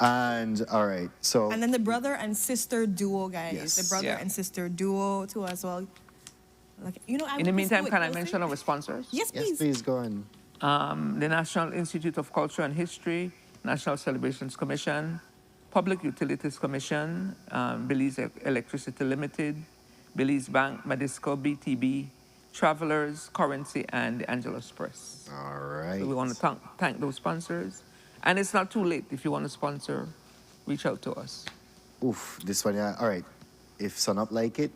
And all right, so And then the brother and sister duo, guys. Yes. The brother Yeah. and sister duo too as well. Like, I In the would meantime, just do it, can I Kelsey. mention our sponsors? Yes, yes, please. please go on. The National Institute of Culture and History, National Celebrations Commission, Public Utilities Commission, Belize Electricity Limited, Belize Bank, Madisco, BTB, Travelers, Currency, and the Angelos Press. All right. So we want to thank those sponsors. And it's not too late. If you want to sponsor, reach out to us. Oof, this one, yeah. All right. If Sunup like it,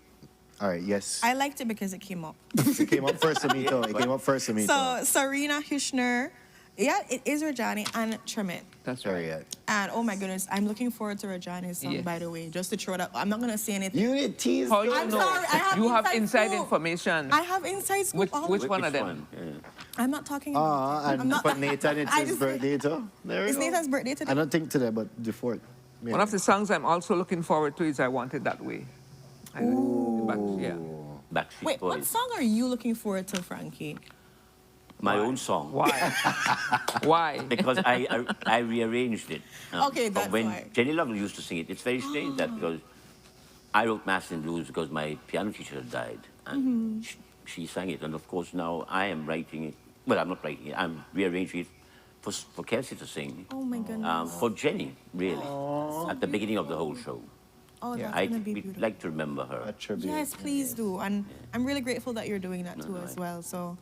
All right, yes. I liked it because it came up. It came up first to me, though. It came up first to me, So, Serena Hishner, yeah, it is Rajani and Tremit. That's Sorry, right. yeah. And oh my goodness, I'm looking forward to Rajani's song, Yes. by the way, just to throw it up. I'm not going to say anything. You did tease. How you I'm know? sorry, I have You have inside inside scoop. information. I have inside scoop. Which one of them? I'm not talking about it. I'm And not, for Nathan, it's I his just- birthday, too. There we It's go. Nathan's birthday today. I don't think today, but the 4th. Maybe. One of the songs I'm also looking forward to is I Want It That Way. Yeah. Backstreet Wait, what Boys. song are you looking forward to, Frankie? My own song. Why? Why? Because I rearranged it. Okay, from that's when why. Jenny Lovell used to sing it. It's very strange that because I wrote Mass and Blues because my piano teacher had died. And she sang it. And of course now I am writing it. Well, I'm not writing it. I'm rearranging it for Kelsey to sing. Oh my goodness. For Jenny, really. At the beginning of the whole show. Oh, that's I'd going to be beautiful. like to remember her. A tribute. Yes, please do. And I'm really grateful that you're doing that too as well. So,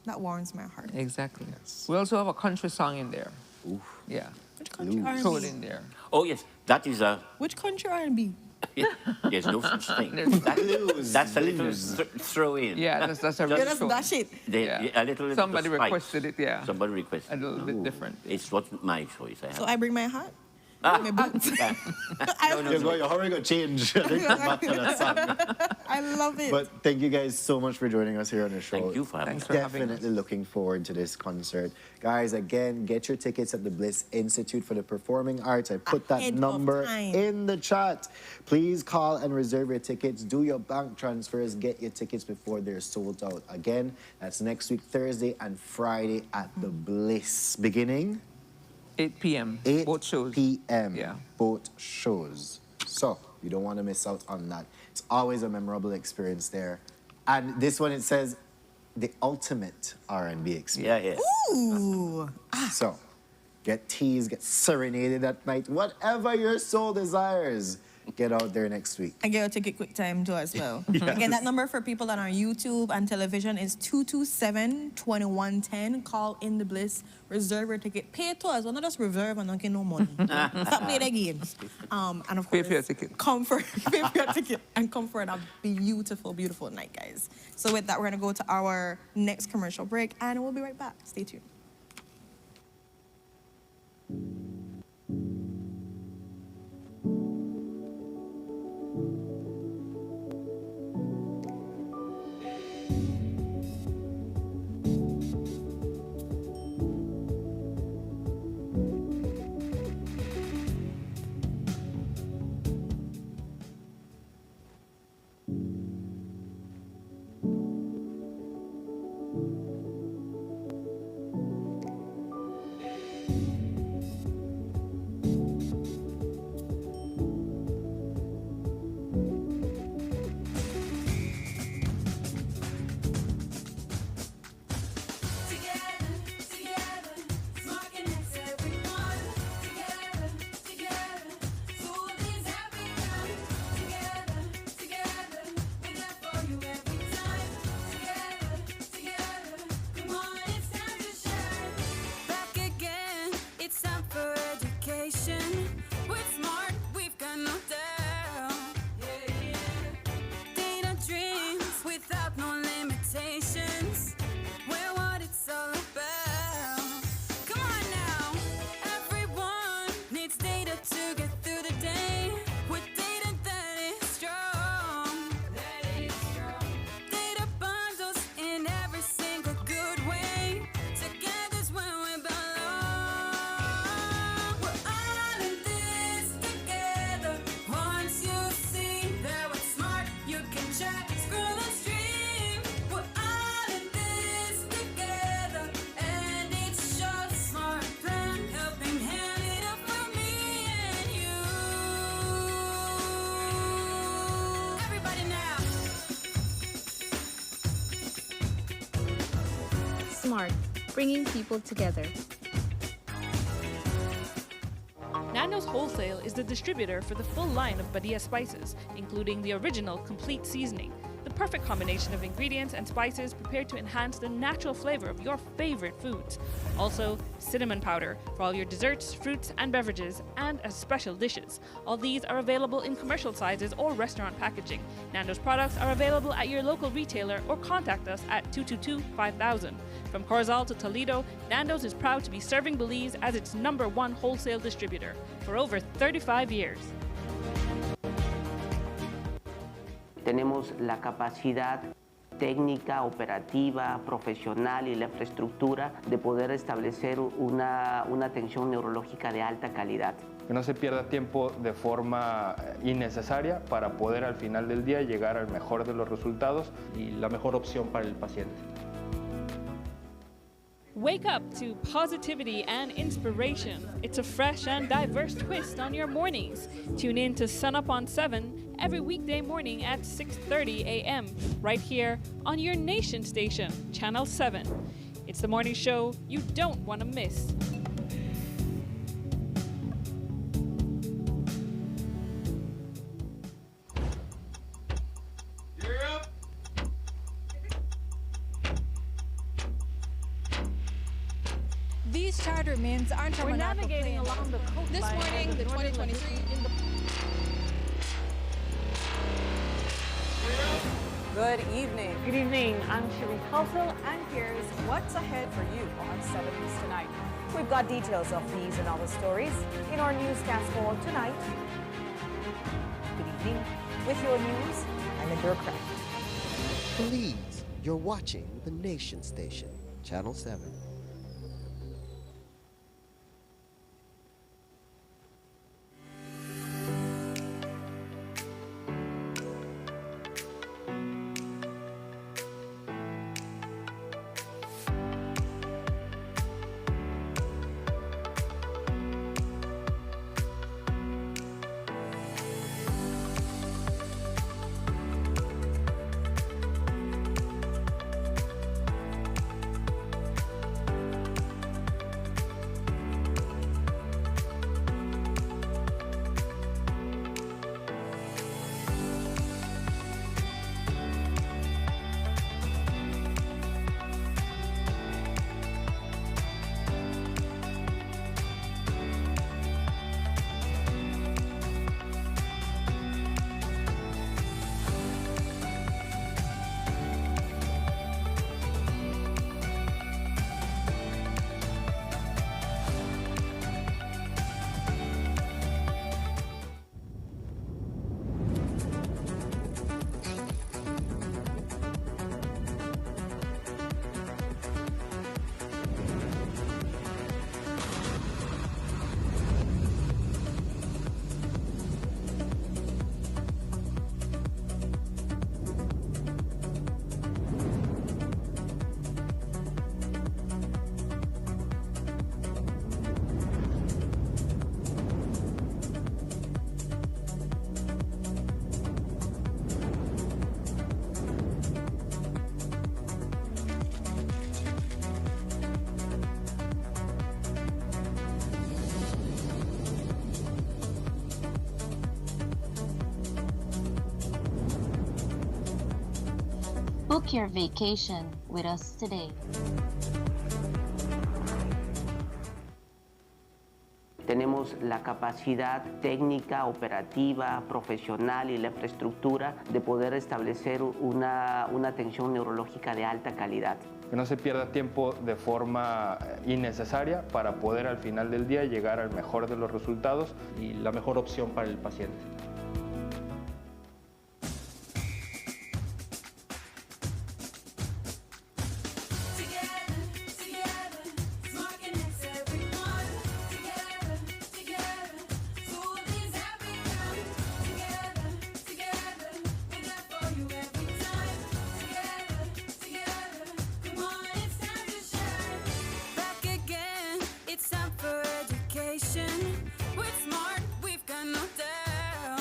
that warms my heart. Exactly. We also have a country song in there. Yeah. Which country Throw it R&B? in there. Oh, yes. That is a... Which country R&B? There's no such thing. There's- That's a little throw in. Yeah, that's a Just- really That's short- dash it. A little Somebody spice. requested it, yeah. Somebody requested. A little bit different. It's not my choice. I have. So I bring my hat? Ah, My boots? You're already going to change. I think back to that song. I love it. But thank you guys so much for joining us here on the show. Thank you for having Thanks me. for having us. Definitely looking forward to this concert. Guys, again, get your tickets at the Bliss Institute for the Performing Arts. I put that Ahead of number time. in the chat. Please call and reserve your tickets. Do your bank transfers. Get your tickets before they're sold out. Again, that's next week, Thursday and Friday at the Bliss. Beginning 8 p.m. 8 Both shows. p.m. Yeah. Both shows. So you don't want to miss out on that. It's always a memorable experience there. And this one, it says the ultimate R&B experience. Yeah, yes. Ooh. So get teased, get serenaded at night, whatever your soul desires. Get out there next week. And get a ticket quick time too as well. Again, that number for people that are on YouTube and television is 227-2110. Call in the Bliss. Reserve your ticket. Pay it to us. We're not just reserve and don't get no money. Stop playing the games. And of Pay course, for your ticket. Come for pay for your ticket and come for a beautiful, beautiful night, guys. So with that, we're gonna go to our next commercial break and we'll be right back. Stay tuned. Smart, bringing people together. Nando's Wholesale is the distributor for the full line of Badia spices, including the original complete seasoning, the perfect combination of ingredients and spices prepared to enhance the natural flavor of your favorite foods. Also, cinnamon powder for all your desserts, fruits, and beverages, and as special dishes. All these are available in commercial sizes or restaurant packaging. Nando's products are available at your local retailer or contact us at 222-5000. From Corozal to Toledo, Nando's is proud to be serving Belize as its #1 wholesale distributor for over 35 years. Tenemos la capacidad técnica, operativa, profesional y la infraestructura de poder establecer una atención neurológica de alta calidad. Que no se pierda tiempo de forma innecesaria para poder al final del día llegar al mejor de los resultados y la mejor opción para el paciente. Wake up to positivity and inspiration. It's a fresh and diverse twist on your mornings. Tune in to Sunup on 7 every weekday morning at 6:30 a.m. right here on your nation station, Channel 7. It's the morning show you don't want to miss. These charter mints aren't We're navigating along the coastline. This morning, the 2023 in the Good evening. Good evening. I'm Shiri Halsell, and here's what's ahead for you on 7 News tonight. We've got details of these and other stories in our newscast for tonight. Good evening. With your news, I'm a bureaucrat. Please, you're watching the Nation Station, Channel 7. Book your vacation with us today. Tenemos la capacidad técnica, operativa, profesional y la infraestructura de poder establecer una atención neurológica de alta calidad. Que no se pierda tiempo de forma innecesaria para poder al final del día llegar al mejor de los resultados y la mejor opción para el paciente. It's time for education. We're smart, we've got no doubt.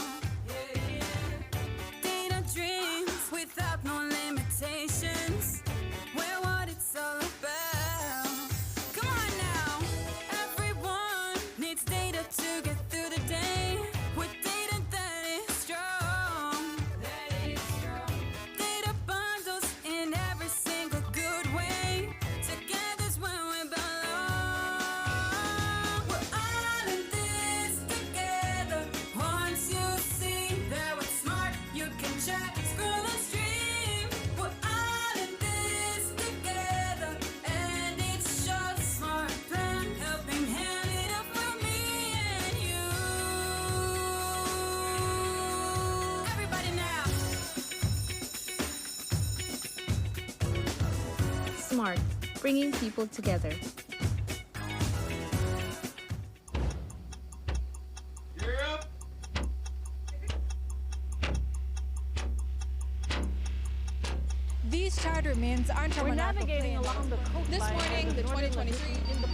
Smart, bringing people together. These charter mints aren't We're navigating along the coastline. This morning, the 2023 in the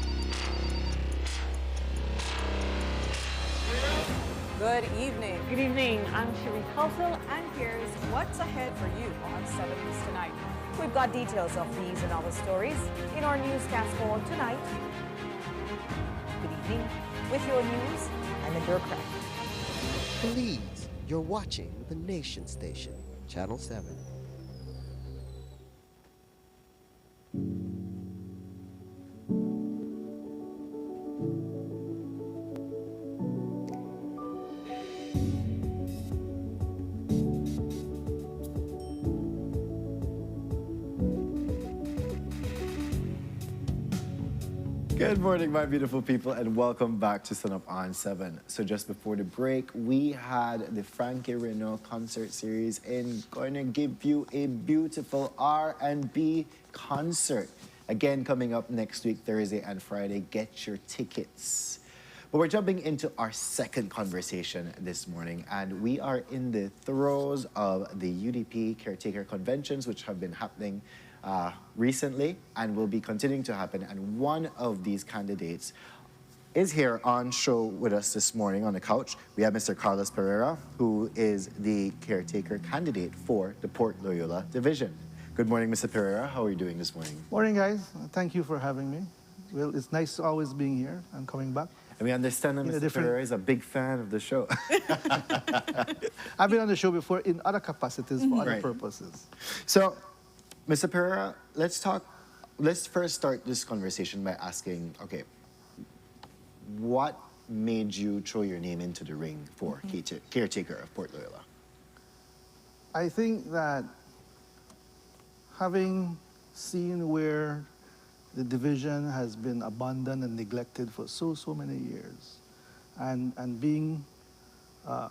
Good evening. Good evening. I'm Cherie Kelso, and here's what's ahead for you on 7 News tonight. We've got details of these and other stories in our newscast for tonight. Good evening. With your news, I'm a bureaucrat. Please, you're watching the Nation Station, Channel 7. Good morning, my beautiful people, and welcome back to Sunup on 7. So just before the break, we had the Frankie Renault concert series and going to give you a beautiful R&B concert. Again, coming up next week, Thursday and Friday. Get your tickets. But we're jumping into our second conversation this morning, and we are in the throes of the UDP caretaker conventions, which have been happening recently and will be continuing to happen. And one of these candidates is here on show with us this morning on the couch. We have Mr. Carlos Pereira, who is the caretaker candidate for the Port Loyola division. Good morning, Mr. Pereira. How are you doing this morning? Morning, guys. Thank you for having me. Well, it's nice always being here and coming back. And we understand that Mr. Pereira is a big fan of the show. I've been on the show before in other capacities for other purposes. So, Mr. Pereira, let's first start this conversation by asking, okay, what made you throw your name into the ring for caretaker of Port Loyola? I think that having seen where the division has been abandoned and neglected for so many years, and being a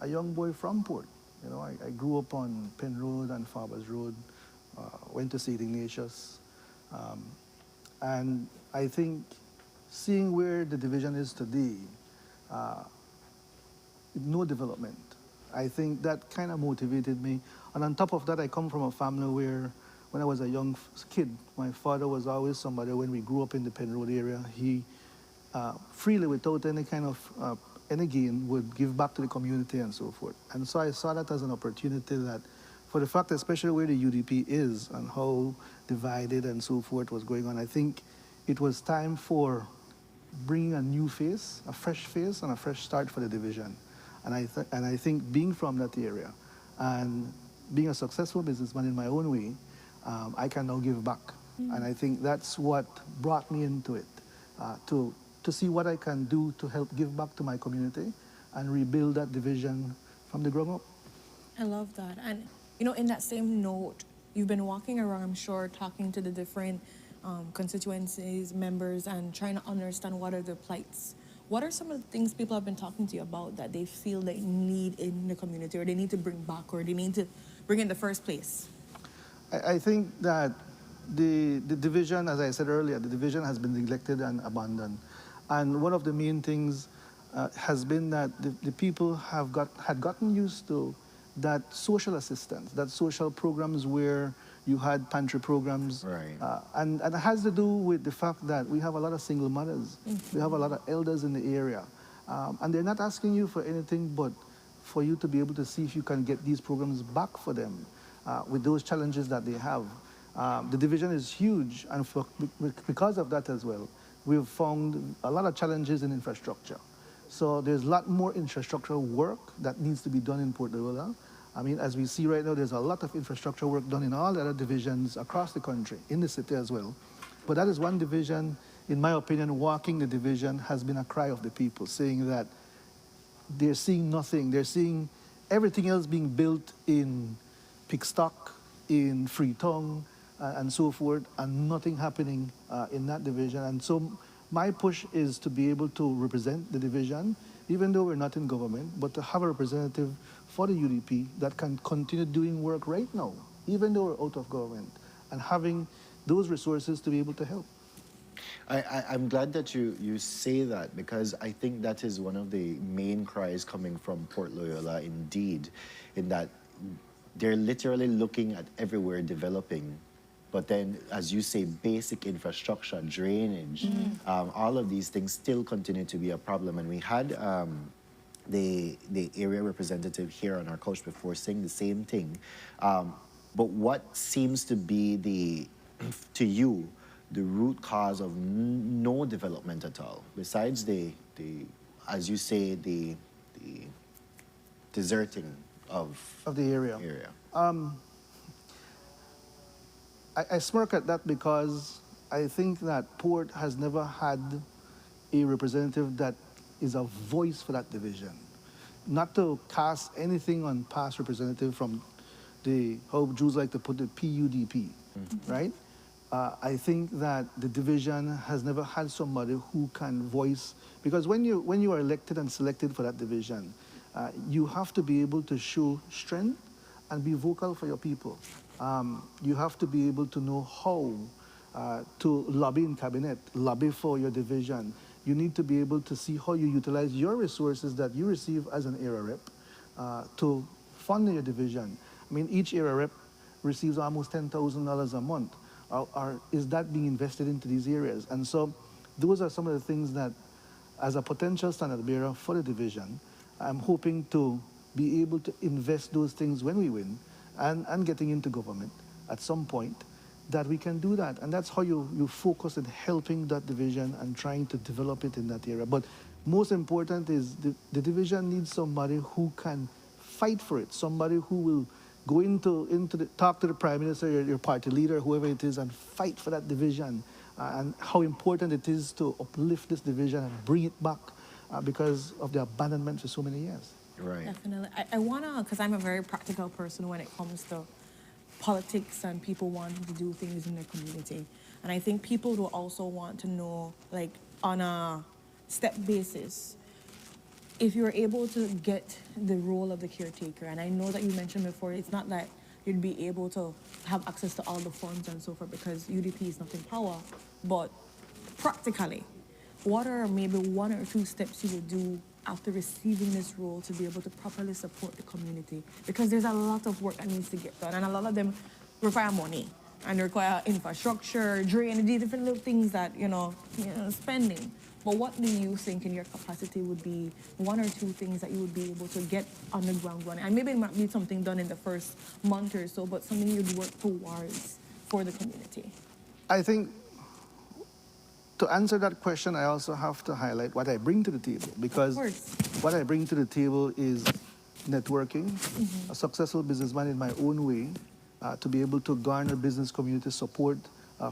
young boy from Port, you know, I grew up on Penn Road and Farbers Road, went to St. Ignatius, and I think seeing where the division is today, no development, I think that kind of motivated me. And on top of that, I come from a family where when I was a young kid, my father was always somebody, when we grew up in the Penn Road area, he freely, without any kind of any gain, would give back to the community and so forth. And so I saw that as an opportunity that, for the fact, especially where the UDP is and how divided and so forth was going on, I think it was time for bringing a new face, a fresh face, and a fresh start for the division. And I think being from that area and being a successful businessman in my own way, I can now give back. And I think that's what brought me into it, to see what I can do to help give back to my community and rebuild that division from the ground up. I love that. And, you know, in that same note, you've been walking around, I'm sure, talking to the different constituencies, members, and trying to understand what are their plights. What are some of the things people have been talking to you about that they feel they need in the community, or they need to bring back, or they need to bring in the first place? I think that the division, as I said earlier, the division has been neglected and abandoned. And one of the main things has been that the people had gotten used to that social assistance, that social programs where you had pantry programs. Right. And it has to do with the fact that we have a lot of single mothers. We have a lot of elders in the area. And they're not asking you for anything but for you to be able to see if you can get these programs back for them with those challenges that they have. The division is huge, and because of that as well, we've found a lot of challenges in infrastructure. So there's a lot more infrastructure work that needs to be done in Port Loyola. I mean, as we see right now, there's a lot of infrastructure work done in all the other divisions across the country, in the city as well. But that is one division, in my opinion, walking the division has been a cry of the people, saying that they're seeing nothing. They're seeing everything else being built in Pickstock, in Freetown, and so forth, and nothing happening in that division. And so my push is to be able to represent the division, even though we're not in government, but to have a representative for the UDP that can continue doing work right now, even though we're out of government, and having those resources to be able to help. I'm glad that you say that, because I think that is one of the main cries coming from Port Loyola indeed, in that they're literally looking at everywhere developing, but then, as you say, basic infrastructure, drainage, all of these things still continue to be a problem. And we had the area representative here on our couch before saying the same thing. But what seems to be to you, the root cause of no development at all, besides the as you say, the deserting of the area? I smirk at that because I think that Port has never had a representative that is a voice for that division. Not to cast anything on past representative from the, how Jews like to put it, PUDP, right? I think that the division has never had somebody who can voice, because when you are elected and selected for that division, you have to be able to show strength and be vocal for your people. You have to be able to know how to lobby in cabinet, lobby for your division. You need to be able to see how you utilize your resources that you receive as an area rep to fund your division. I mean, each area rep receives almost $10,000 a month. Is that being invested into these areas? And so those are some of the things that, as a potential standard bearer for the division, I'm hoping to be able to invest those things when we win and getting into government at some point, that we can do that. And that's how you focus on helping that division and trying to develop it in that area. But most important is the division needs somebody who can fight for it, somebody who will go talk to the prime minister, your party leader, whoever it is, and fight for that division, and how important it is to uplift this division and bring it back because of the abandonment for so many years. Right. Definitely. I want to, because I'm a very practical person when it comes to politics and people wanting to do things in their community. And I think people will also want to know, like, on a step basis, if you're able to get the role of the caretaker, and I know that you mentioned before, it's not that you'd be able to have access to all the funds and so forth because UDP is not in power, but practically, what are maybe one or two steps you would do after receiving this role to be able to properly support the community? Because there's a lot of work that needs to get done, and a lot of them require money and require infrastructure, drainage, different little things that, spending. But what do you think in your capacity would be one or two things that you would be able to get on the ground running? And maybe it might be something done in the first month or so, but something you'd work towards for the community. I think to answer that question, I also have to highlight what I bring to the table, because what I bring to the table is networking, a successful businessman in my own way, to be able to garner business community support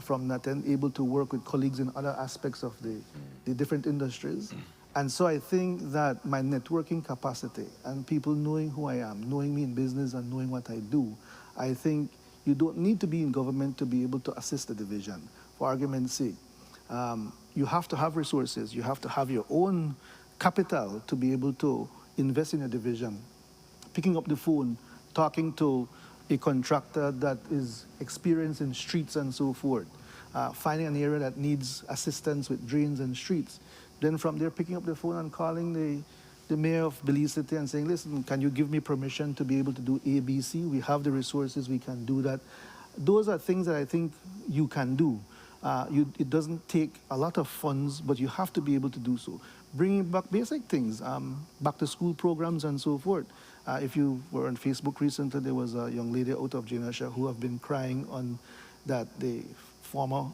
from that, and able to work with colleagues in other aspects of the different industries. And so I think that my networking capacity and people knowing who I am, knowing me in business and knowing what I do, I think you don't need to be in government to be able to assist the division. For argument's sake, you have to have resources, you have to have your own capital to be able to invest in a division. Picking up the phone, talking to a contractor that is experienced in streets and so forth, finding an area that needs assistance with drains and streets. Then from there, picking up the phone and calling the mayor of Belize City and saying, listen, can you give me permission to be able to do A, B, C? We have the resources, we can do that. Those are things that I think you can do. It doesn't take a lot of funds, but you have to be able to do so. Bringing back basic things, back to school programs and so forth. If you were on Facebook recently, there was a young lady out of Genosha who have been crying on that the former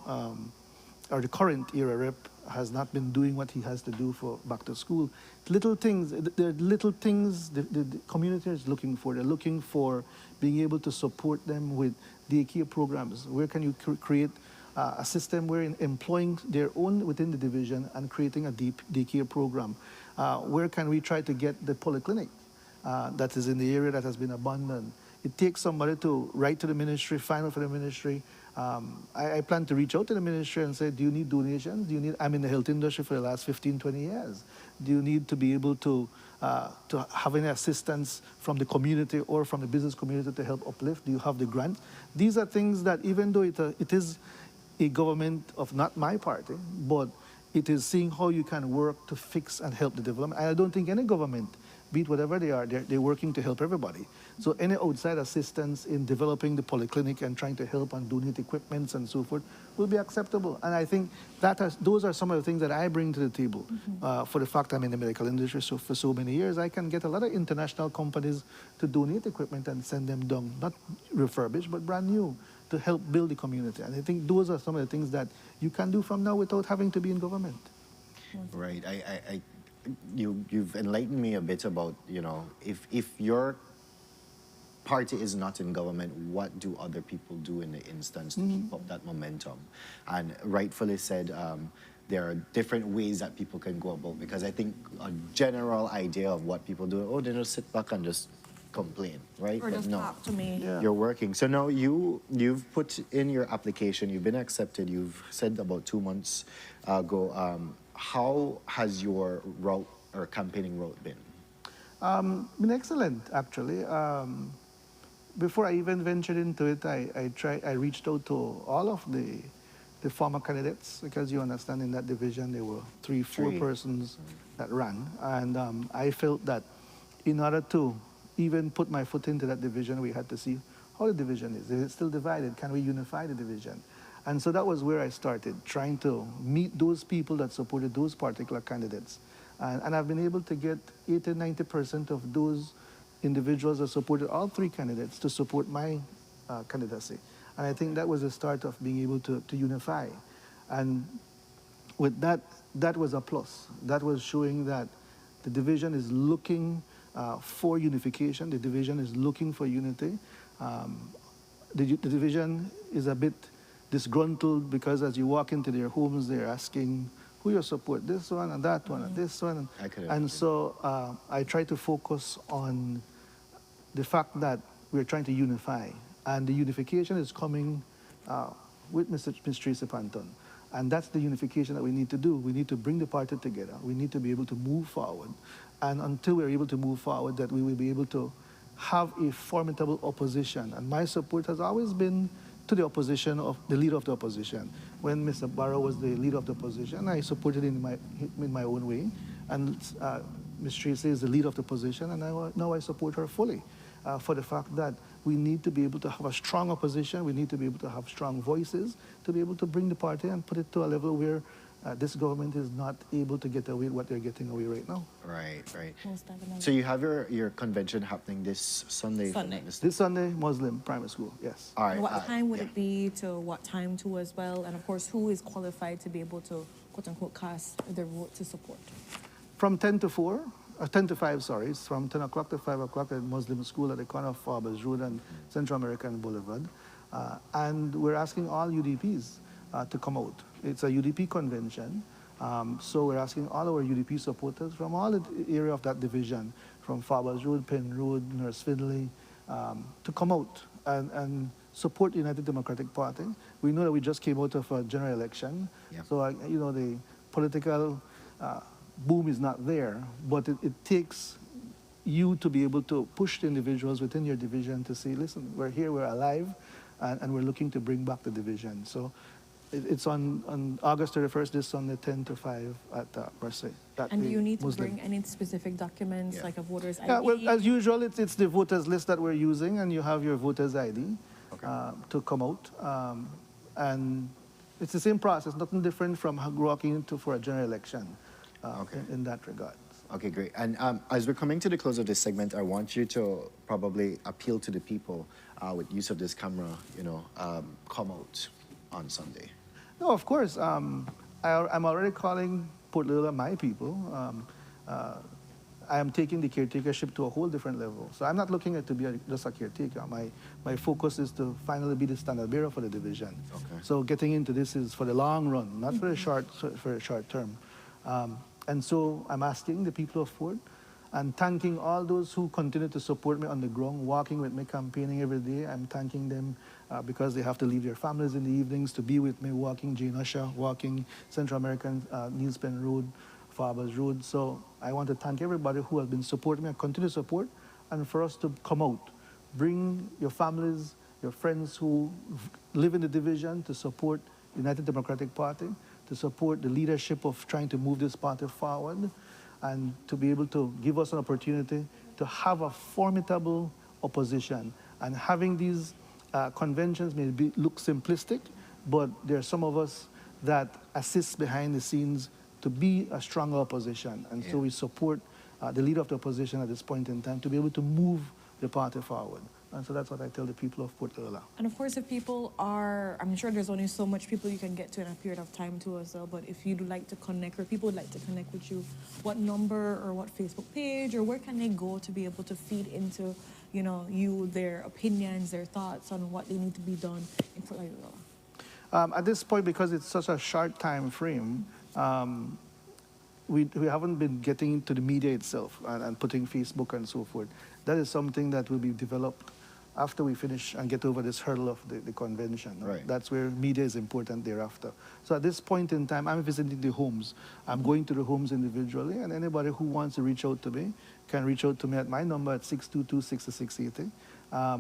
or the current era rep has not been doing what he has to do for back to school. Little things, there are little things the community is looking for. They're looking for being able to support them with daycare programs. Where can you create a system where employing their own within the division and creating a daycare program? Where can we try to get the polyclinic that is in the area that has been abandoned? It takes somebody to write to the ministry, find out for the ministry. I plan to reach out to the ministry and say, do you need donations? Do you need, I'm in the health industry for the last 15, 20 years. Do you need to be able to have any assistance from the community or from the business community to help uplift? Do you have the grant? These are things that even though it is a government of not my party, but it is seeing how you can work to fix and help the development. And I don't think any government, be it whatever they are, they're working to help everybody. So any outside assistance in developing the polyclinic and trying to help and donate equipments and so forth will be acceptable. And I think those are some of the things that I bring to the table. For the fact I'm in the medical industry for so many years, I can get a lot of international companies to donate equipment and send them down, not refurbished, but brand new, to help build the community. And I think those are some of the things that you can do from now without having to be in government. Right. You've enlightened me a bit about, if your party is not in government, what do other people do in the instance to keep up that momentum? And rightfully said, there are different ways that people can go about, because I think a general idea of what people do, they just sit back and just complain, right? Or just talk to me. Yeah. You're working. So now you've put in your application, you've been accepted, you've said about 2 months ago. How has your route or campaigning route been? Been excellent, actually. Before I even ventured into it, I reached out to all of the former candidates, because you understand in that division there were four persons that ran. And I felt that in order to even put my foot into that division, we had to see how the division is. Is it still divided? Can we unify the division? And so that was where I started, trying to meet those people that supported those particular candidates. And I've been able to get 80–90% of those individuals that supported all three candidates to support my candidacy. And I think that was the start of being able to unify. And with that, that was a plus. That was showing that the division is looking for unification. The division is looking for unity. The division is a bit disgruntled, because as you walk into their homes, they're asking who you support, this one and that one and this one. And so I try to focus on the fact that we're trying to unify. And the unification is coming with Ms. Tracy Panton. And that's the unification that we need to do. We need to bring the party together. We need to be able to move forward. And until we're able to move forward, that we will be able to have a formidable opposition. And my support has always been to the opposition, of the leader of the opposition. When Mr. Barrow was the leader of the opposition, I supported him in my own way. And Ms. Tracy is the leader of the opposition, and now I support her fully for the fact that we need to be able to have a strong opposition. We need to be able to have strong voices to be able to bring the party and put it to a level where this government is not able to get away with what they're getting away right now. Right. So you have your convention happening this Sunday? This Sunday, Muslim primary school, yes. All right. What time would it be to what time too as well? And of course, who is qualified to be able to, quote unquote, cast their vote to support? From 10 to 5, sorry. It's from 10 o'clock to 5 o'clock at Muslim school at the corner of Farbers Road and Central American Boulevard. And we're asking all UDPs to come out. It's a UDP convention. So we're asking all our UDP supporters from all the area of that division, from Farbers Road, Penn Road, Nurse Finley, to come out and support the United Democratic Party. We know that we just came out of a general election. Yep. So, the political boom is not there, but it takes you to be able to push the individuals within your division to say, listen, we're here, we're alive, and we're looking to bring back the division. So it's on August 31st, this Sunday, 10 to 5 at Marseille. And do you need to bring any specific documents, like a voter's ID? Yeah, well, as usual, it's the voters list that we're using, and you have your voter's ID to come out. And it's the same process, nothing different from walking into for a general election in that regard. Okay, great. And as we're coming to the close of this segment, I want you to probably appeal to the people with use of this camera, come out on Sunday. No, of course. I'm already calling Port Lila my people. I am taking the caretakership to a whole different level. So I'm not looking at to be just a caretaker. My focus is to finally be the standard bearer for the division. Okay. So getting into this is for the long run, not for a short term. And so I'm asking the people of Fort and thanking all those who continue to support me on the ground, walking with me, campaigning every day. I'm thanking them because they have to leave their families in the evenings to be with me, walking Jane Usher, walking Central American Niels Penn Road, Farbers Road. So I want to thank everybody who has been supporting me and continue to support, and for us to come out. Bring your families, your friends who live in the division to support United Democratic Party, to support the leadership of trying to move this party forward, and to be able to give us an opportunity to have a formidable opposition. And having these conventions may look simplistic, but there are some of us that assist behind the scenes to be a stronger opposition. And so we support the leader of the opposition at this point in time to be able to move the party forward. And so that's what I tell the people of Port Erla. And of course, if people are, I'm sure there's only so much people you can get to in a period of time too as well, but if you'd like to connect, or people would like to connect with you, what number or what Facebook page, or where can they go to be able to feed into, you know, their opinions, their thoughts on what they need to be done in Port Erla? At this point, because it's such a short time frame, we haven't been getting into the media itself and putting Facebook and so forth. That is something that will be developed after we finish and get over this hurdle of the convention. Right. That's where media is important thereafter. So at this point in time, I'm visiting the homes. I'm going to the homes individually, and anybody who wants to reach out to me can reach out to me at my number at 622-6680.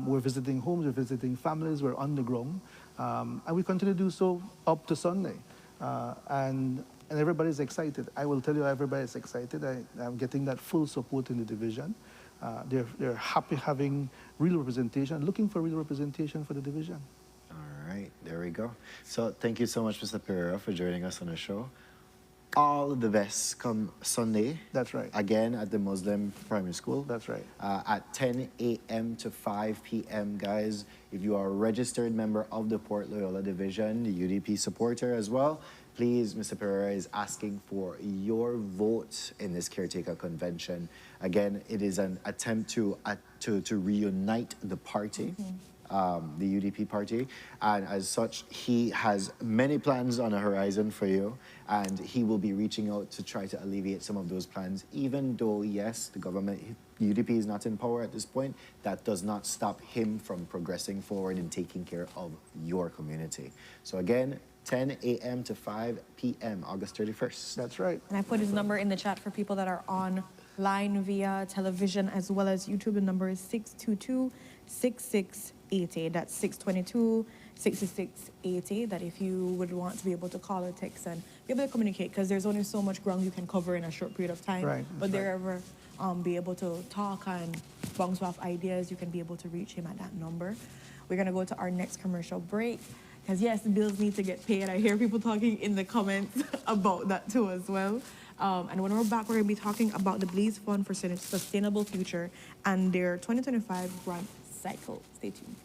We're visiting homes, we're visiting families, we're on the ground, and we continue to do so up to Sunday. And everybody's excited. I will tell you, everybody's excited. I'm getting that full support in the division. They're happy having real representation, looking for real representation for the division. All right, there we go. So thank you so much, Mr. Pereira, for joining us on the show. All the best come Sunday. That's right. Again at the Muslim Primary School. That's right. At 10 a.m. to 5 p.m., guys. If you are a registered member of the Port Loyola Division, the UDP supporter as well, please, Mr. Pereira is asking for your vote in this caretaker convention. Again, it is an attempt to reunite the party, the UDP party, and as such, he has many plans on the horizon for you, and he will be reaching out to try to alleviate some of those plans, even though, yes, the government, UDP is not in power at this point. That does not stop him from progressing forward and taking care of your community. So again, 10 a.m. to 5 p.m., August 31st. That's right. And I put his number in the chat for people that are online via television as well as YouTube. The number is 622-6680. That's 622-6680. That if you would want to be able to call or text and be able to communicate, because there's only so much ground you can cover in a short period of time. Right. But they're ever be able to talk and bounce off ideas, you can be able to reach him at that number. We're going to go to our next commercial break. Because yes, the bills need to get paid. I hear people talking in the comments about that too as well. And when we're back, we're going to be talking about the Blaze Fund for Sustainable Future and their 2025 grant cycle. Stay tuned.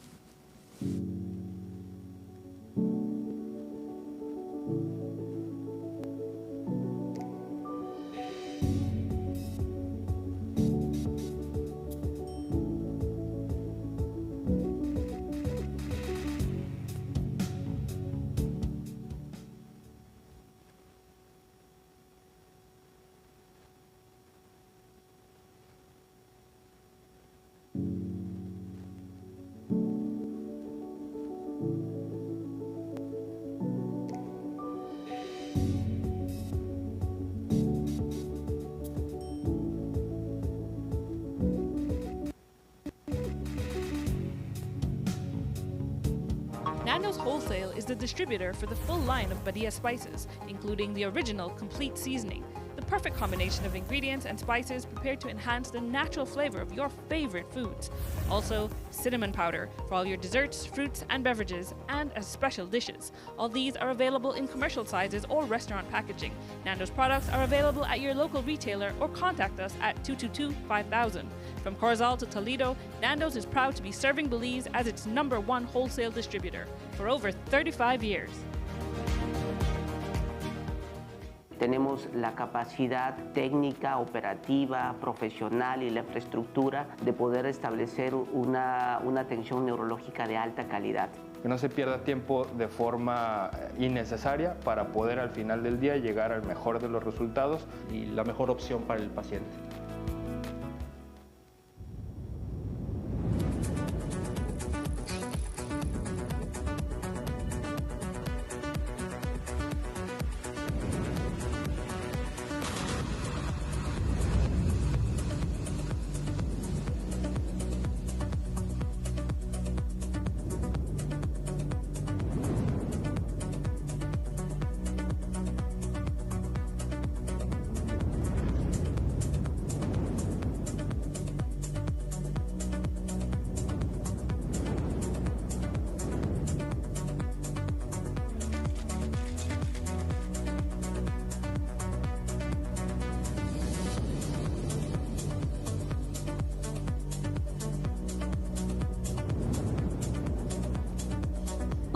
Nando's Wholesale is the distributor for the full line of Badia spices, including the original complete seasoning, the perfect combination of ingredients and spices prepared to enhance the natural flavor of your favorite foods. Also, cinnamon powder for all your desserts, fruits, and beverages, and as special dishes. All these are available in commercial sizes or restaurant packaging. Nando's products are available at your local retailer or contact us at 222-5000. From Corozal to Toledo, Nando's is proud to be serving Belize as its #1 wholesale distributor for over 35 years. Tenemos la capacidad técnica, operativa, profesional y la infraestructura de poder establecer una atención neurológica de alta calidad. Que no se pierda tiempo de forma innecesaria para poder al final del día llegar al mejor de los resultados y la mejor opción para el paciente.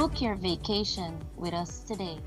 Book your vacation with us today.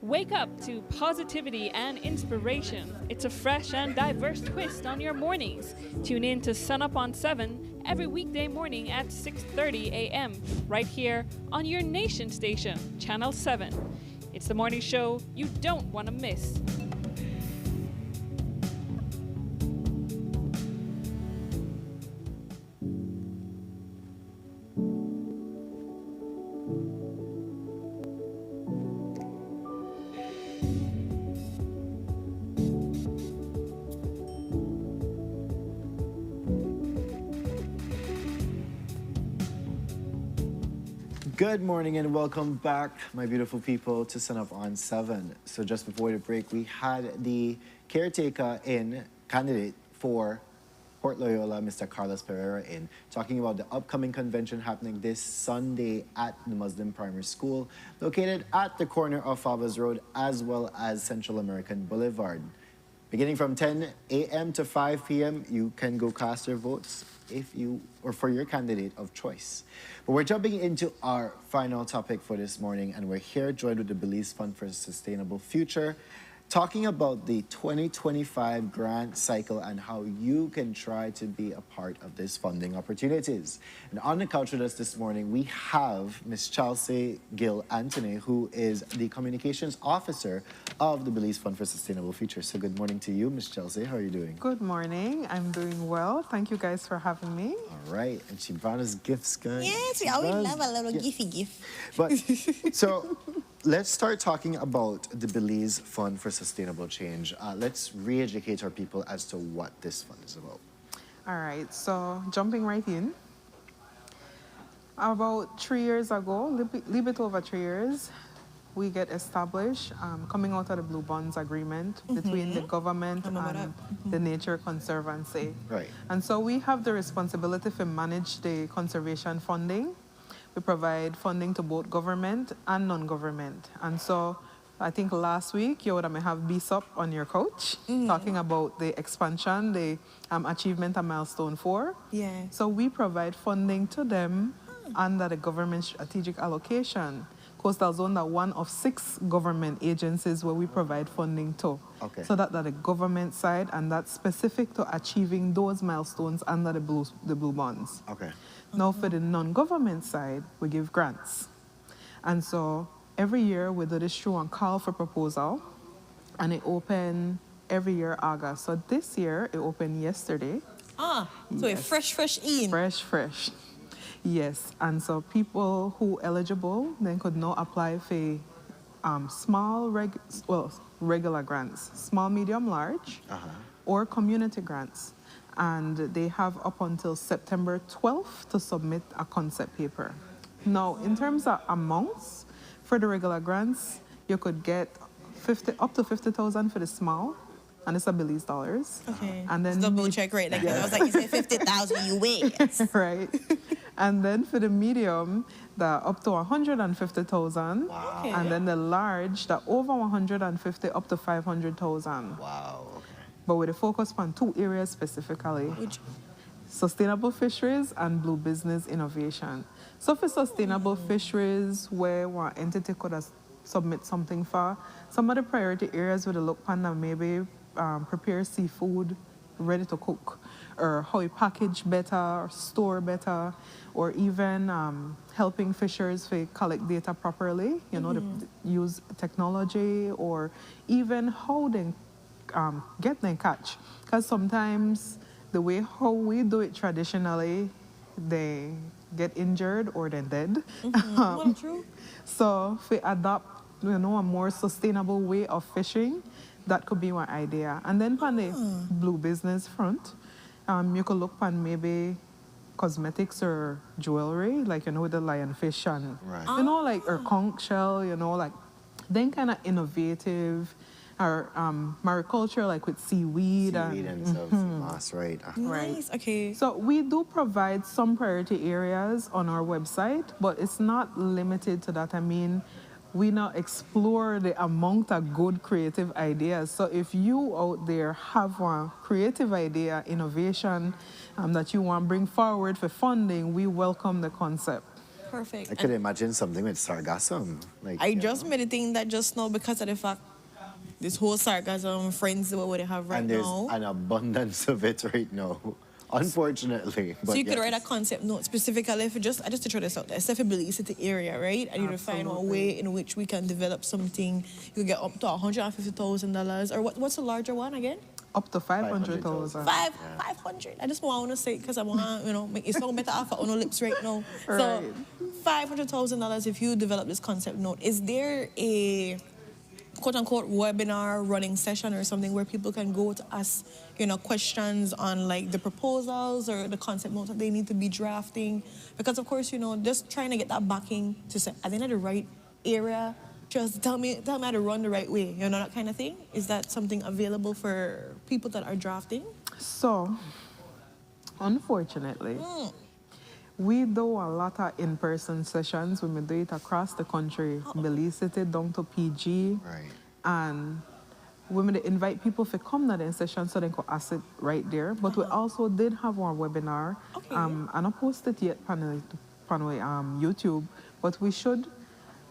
Wake up to positivity and inspiration. It's a fresh and diverse twist on your mornings. Tune in to Sunup on 7 every weekday morning at 6:30 a.m. right here on your nation station, Channel 7. It's the morning show you don't want to miss. Good morning and welcome back, my beautiful people, to Sunup on 7. So just before the break, we had the caretaker in candidate for Port Loyola, Mr. Carlos Pereira, in talking about the upcoming convention happening this Sunday at the Muslim Primary School, located at the corner of Favas Road as well as Central American Boulevard. Beginning from 10 a.m. to 5 p.m., you can go cast your votes for your candidate of choice. But we're jumping into our final topic for this morning, and we're here joined with the Belize Fund for a Sustainable Future, talking about the 2025 grant cycle and how you can try to be a part of this funding opportunities. And on the couch with us this morning, we have Ms. Chelsea Gill Anthony, who is the Communications Officer of the Belize Fund for Sustainable Future. So good morning to you, Ms. Chelsea. How are you doing? Good morning. I'm doing well. Thank you guys for having me. All right. And she brought us gifts, guys. Yes, we always love a little gifty gift. But so let's start talking about the Belize Fund for Sustainable Change. Let's re-educate our people as to what this fund is about. All right, so jumping right in. About 3 years ago, a little bit over 3 years, we get established, coming out of the Blue Bonds Agreement between the government and the Nature Conservancy. Right. And so we have the responsibility to manage the conservation funding. We provide funding to both government and non-government. And so I think last week you would have BSOP on your couch talking about the expansion, the achievement of milestone 4. Yeah. So we provide funding to them under the government strategic allocation. Coastal Zone are one of 6 government agencies where we provide funding to. Okay. So that the government side, and that's specific to achieving those milestones under the blue bonds. Okay. Now for the non-government side, we give grants. And so every year we do this through a call for proposal, and it open every year August. So this year it opened yesterday. So it's fresh in. Fresh. Yes, and so people who eligible then could now apply for regular grants, small, medium, large, or community grants. And they have up until September 12th to submit a concept paper. Now, in terms of amounts, for the regular grants, you could get up to 50,000 for the small, and it's Belize dollars. Okay. And then double check right now. I was like, you said 50,000, you wait. Right. And then for the medium, the up to 150,000. Wow. Okay. And then the large, the over 150 up to 500,000. Wow. Okay. But with a focus on 2 areas specifically. Sustainable fisheries and blue business innovation. So for sustainable fisheries, where one entity could submit something for, some of the priority areas with the look pan maybe prepare seafood ready to cook, or how you package better, or store better, or even helping fishers to collect data properly, you know, to use technology, or even how they get them catch. Because sometimes the way how we do it traditionally, they get injured or they're dead. Well, true. So if we adopt, you know, a more sustainable way of fishing, that could be one idea. And then on the blue business front, you could look on maybe cosmetics or jewelry, like, you know, with the lionfish and, you know, like, or conch shell, you know, like, then kind of innovative, or mariculture, like with seaweed. Seaweed and stuff, moss, right. Nice, okay. So we do provide some priority areas on our website, but it's not limited to that. I mean, we now explore the amount of good creative ideas. So if you out there have one creative idea, innovation that you want to bring forward for funding, we welcome the concept. Perfect. I could imagine something with sargassum. Like, I just made a thing that just now because of the fact this whole sarcasm, friends, what they have right and there's now. an abundance of it right now, unfortunately. So you could write a concept note specifically for just to throw this out there, say for Belize City area, right? And you find a way in which we can develop something. You get up to $150,000, or what's the larger one again? Up to 500,000. 500. I just want to say because I want, you know, make it sound better off on our lips right now. So $500,000 if you develop this concept note. Is there a quote-unquote webinar running session or something where people can go to ask, you know, questions on like the proposals or the concept notes that they need to be drafting? Because of course, you know, just trying to get that backing to say, are they in the right area? Just tell me how to run the right way, you know, that kind of thing. Is that something available for people that are drafting? So, unfortunately, we do a lot of in-person sessions. We do it across the country, Belize City down to PG. Right. And we may invite people to come to the session so they can ask it right there. But we also did have our webinar. Okay. And I posted it on YouTube, but we should.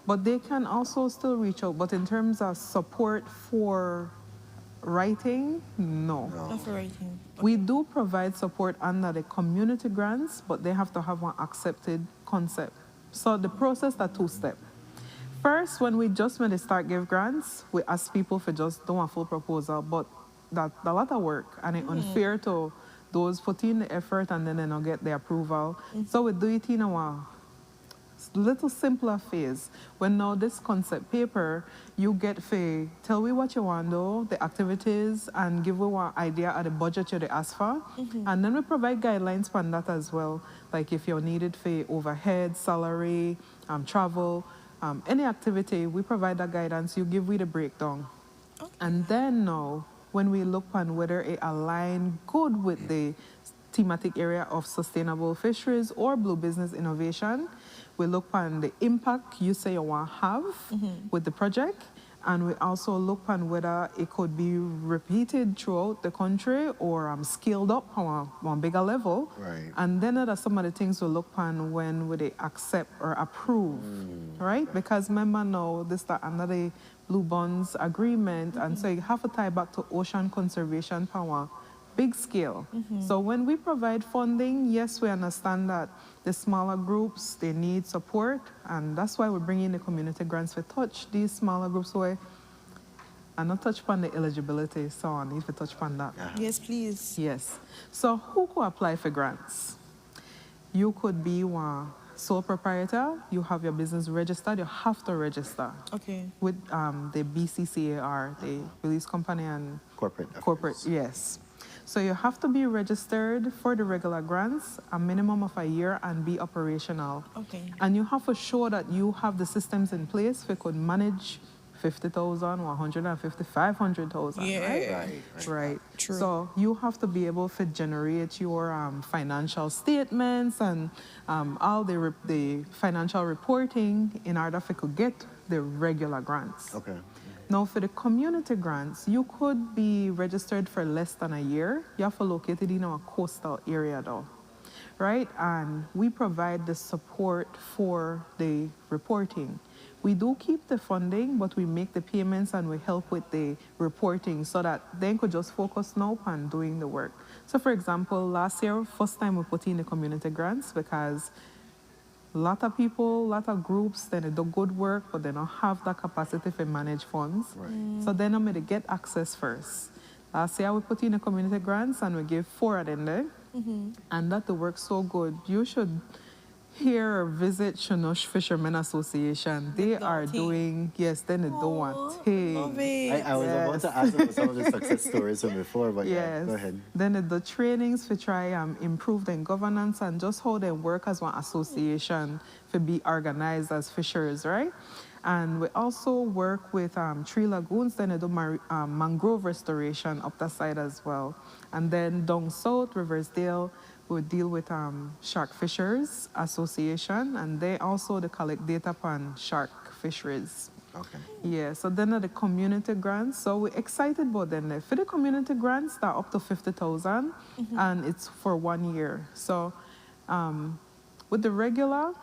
But they can also still reach out. But in terms of support for writing, no. Not for writing. We do provide support under the community grants, but they have to have one accepted concept. So the process is two-step. First, when we just when they start give grants, we ask people for just do a full proposal, but that's a lot of work and it's unfair to those put in the effort and then they don't get the approval. So we do it in a little simpler phase. When now this concept paper, you get to tell me what you want to do, the activities, and give you an idea of the budget you ask for. And then we provide guidelines for that as well. Like if you're needed for overhead, salary, travel, any activity, we provide that guidance. You give me the breakdown. And then now, when we look on whether it aligns good with the thematic area of sustainable fisheries or blue business innovation, we look on the impact you say you want to have with the project, and we also look on whether it could be repeated throughout the country or scaled up on a bigger level. Right. And then there are some of the things we look on when would they accept or approve, right? Because remember now, this is under the Blue Bonds Agreement, and so you have to tie back to ocean conservation power. Big scale. So when we provide funding, yes, we understand that the smaller groups, they need support, and that's why we bring in the community grants to touch these smaller groups where, and not touch upon the eligibility, so on, if you touch upon that. Yes, please. Yes. So who could apply for grants? You could be one sole proprietor, you have your business registered, you have to register. Okay. With the BCCAR, the Belize Company and Corporate. Yes. So you have to be registered for the regular grants, a minimum of a year, and be operational. Okay. And you have to show that you have the systems in place we could manage 50,000, 150, 500,000, Yeah. Right. True. So you have to be able to generate your financial statements and all the financial reporting in order for you could get the regular grants. Okay. Now, for the community grants, you could be registered for less than a year. You have to locate it in our coastal area, though, right? And we provide the support for the reporting. we do keep the funding, but we make the payments and we help with the reporting so that they could just focus now on doing the work. So for example, last year, first time we put in the community grants because a lot of people, a lot of groups, then they do good work, but they don't have that capacity to manage funds. Right. So then I'm going to get access first. Last year we put in the community grants and we gave 4 of them there. And that the work so good. You should hear or visit Sunup Fishermen Association. They are doing, yes, then they do one thing. I was about to ask about some of the success stories from before, but yeah, Yes. go ahead. Then the trainings to try improve the governance and just how they work as one association to be organized as fishers, right? And we also work with Tree Lagoons, then they do mangrove restoration up that side as well. And then down south, Riversdale, we deal with Shark Fishers Association, and they also collect data on shark fisheries. Okay. Yeah, so then the community grants. So we're excited about them. For the community grants, they're up to 50,000, and it's for 1 year. So with the regular,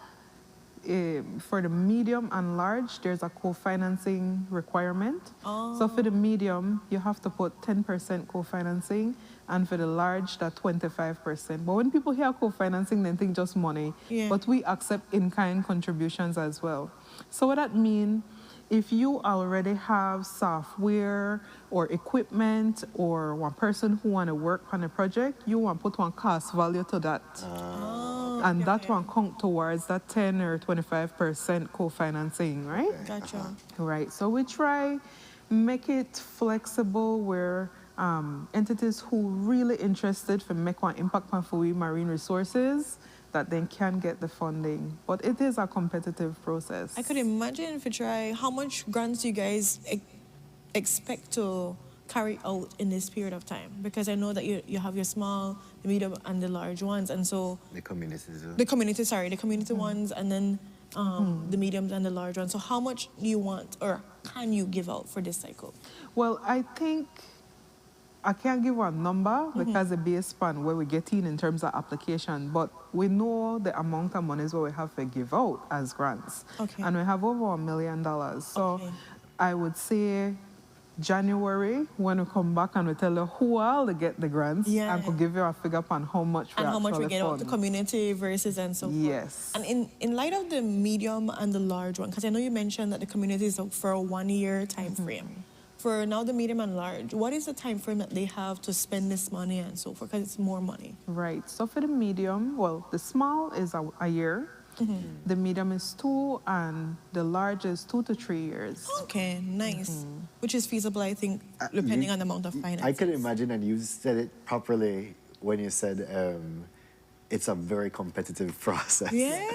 for the medium and large, there's a co-financing requirement. So for the medium, you have to put 10% co-financing, and for the large, that 25%. But when people hear co-financing, they think just money. Yeah. But we accept in-kind contributions as well. So what that means, if you already have software or equipment or one person who want to work on a project, you want to put one cost value to that. And that one count towards that 10 or 25% co-financing, right? Gotcha. Right. So we try make it flexible where entities who really interested for make one impact on FUI marine resources that then can get the funding. But it is a competitive process. I could imagine if you try, how much grants you guys expect to carry out in this period of time? Because I know that you have your small, the medium, and the large ones, and so The communities. the community ones, and then the mediums and the large ones. So how much do you want or can you give out for this cycle? Well, I think I can't give a number because the base span where we get in terms of application, but we know the amount of monies what we have to give out as grants. Okay. And we have over $1 million. So I would say January, when we come back and we tell you who all to get the grants, I could give you a figure on how much we And how much we actually get out fund. the community versus and so forth. Yes. And in light of the medium and the large one, because I know you mentioned that the community is for a 1 year time frame. For now, the medium and large, what is the time frame that they have to spend this money and so forth? Because it's more money. Right. So for the medium, well, the small is a year. The medium is 2, and the large is 2 to 3 years. Okay, nice. Which is feasible, I think, depending on the amount of finance. I can imagine, and you said it properly when you said it's a very competitive process. Yeah.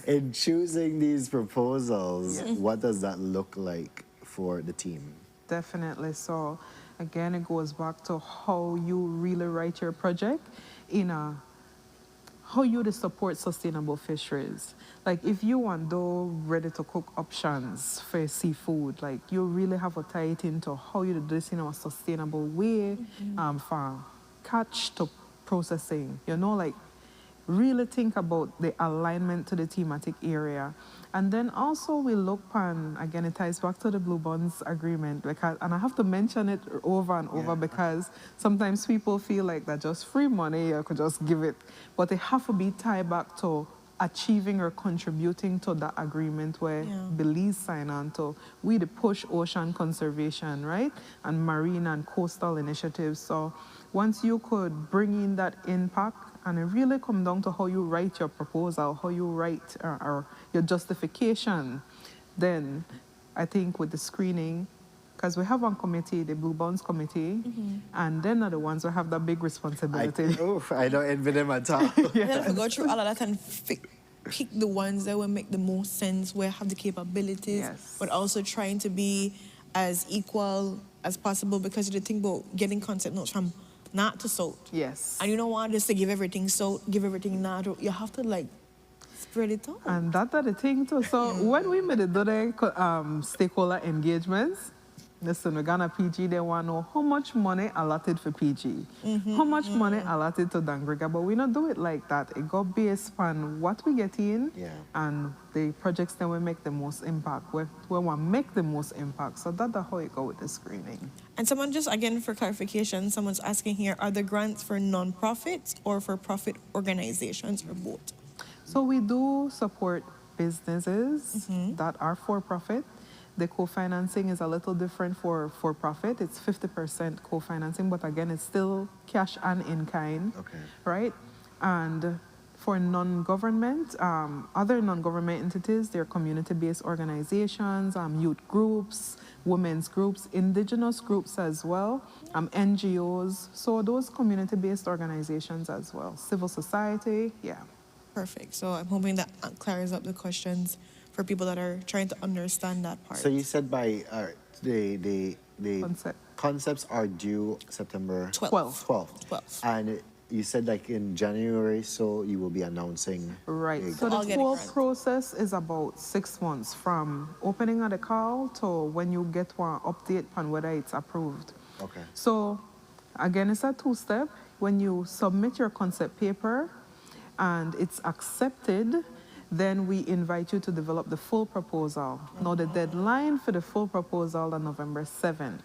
In choosing these proposals, what does that look like for the team? Definitely. So again, it goes back to how you really write your project how you to support sustainable fisheries. Like if you want those ready-to-cook options for seafood, like you really have to tie it into how you do this in a sustainable way, from catch to processing. Like really think about the alignment to the thematic area. And then also we look on, again, it ties back to the Blue Bonds Agreement, because, and I have to mention it over and over because sometimes people feel like that's just free money, you could just give it. But it have to be tied back to achieving or contributing to that agreement where Belize signed on to. We the push ocean conservation, right? And marine and coastal initiatives. So once you could bring in that impact, and it really come down to how you write your proposal, how you write or your justification, then I think with the screening, because we have one committee, the Blue Bonds Committee, and then are the ones who have that big responsibility. I don't envy them at all. Then if we go through all of that and pick the ones that will make the most sense, where have the capabilities, but also trying to be as equal as possible, because you think about getting concept notes from north to south. Yes. And you don't want just to give everything south, give everything north. You have to like spread it out. And that's the thing too. So when we made the stakeholder engagements, Listen, we're gonna PG, they want to know how much money allotted for PG, how much money allotted to Dangriga, but we not do it like that. It got based on what we get in and the projects that we make the most impact, where we want to make the most impact. So that's how it go with the screening. And someone just, again, for clarification, someone's asking here, are the grants for non-profits or for profit organizations or both? So we do support businesses that are for-profit. The co-financing is a little different for profit. It's 50% co-financing, but again, it's still cash and in-kind, right? And for non-government, other non-government entities, they're community-based organizations, youth groups, women's groups, indigenous groups as well, NGOs. So those community-based organizations as well, civil society, Perfect. So I'm hoping that clears up the questions for people that are trying to understand that part. So you said by the concepts are due September 12th. And you said like in January, so you will be announcing. Right. So the whole process is about 6 months from opening of the call to when you get one update on whether it's approved. Okay. So again, it's a two-step. When you submit your concept paper and it's accepted, then we invite you to develop the full proposal. Now, the deadline for the full proposal is November 7th.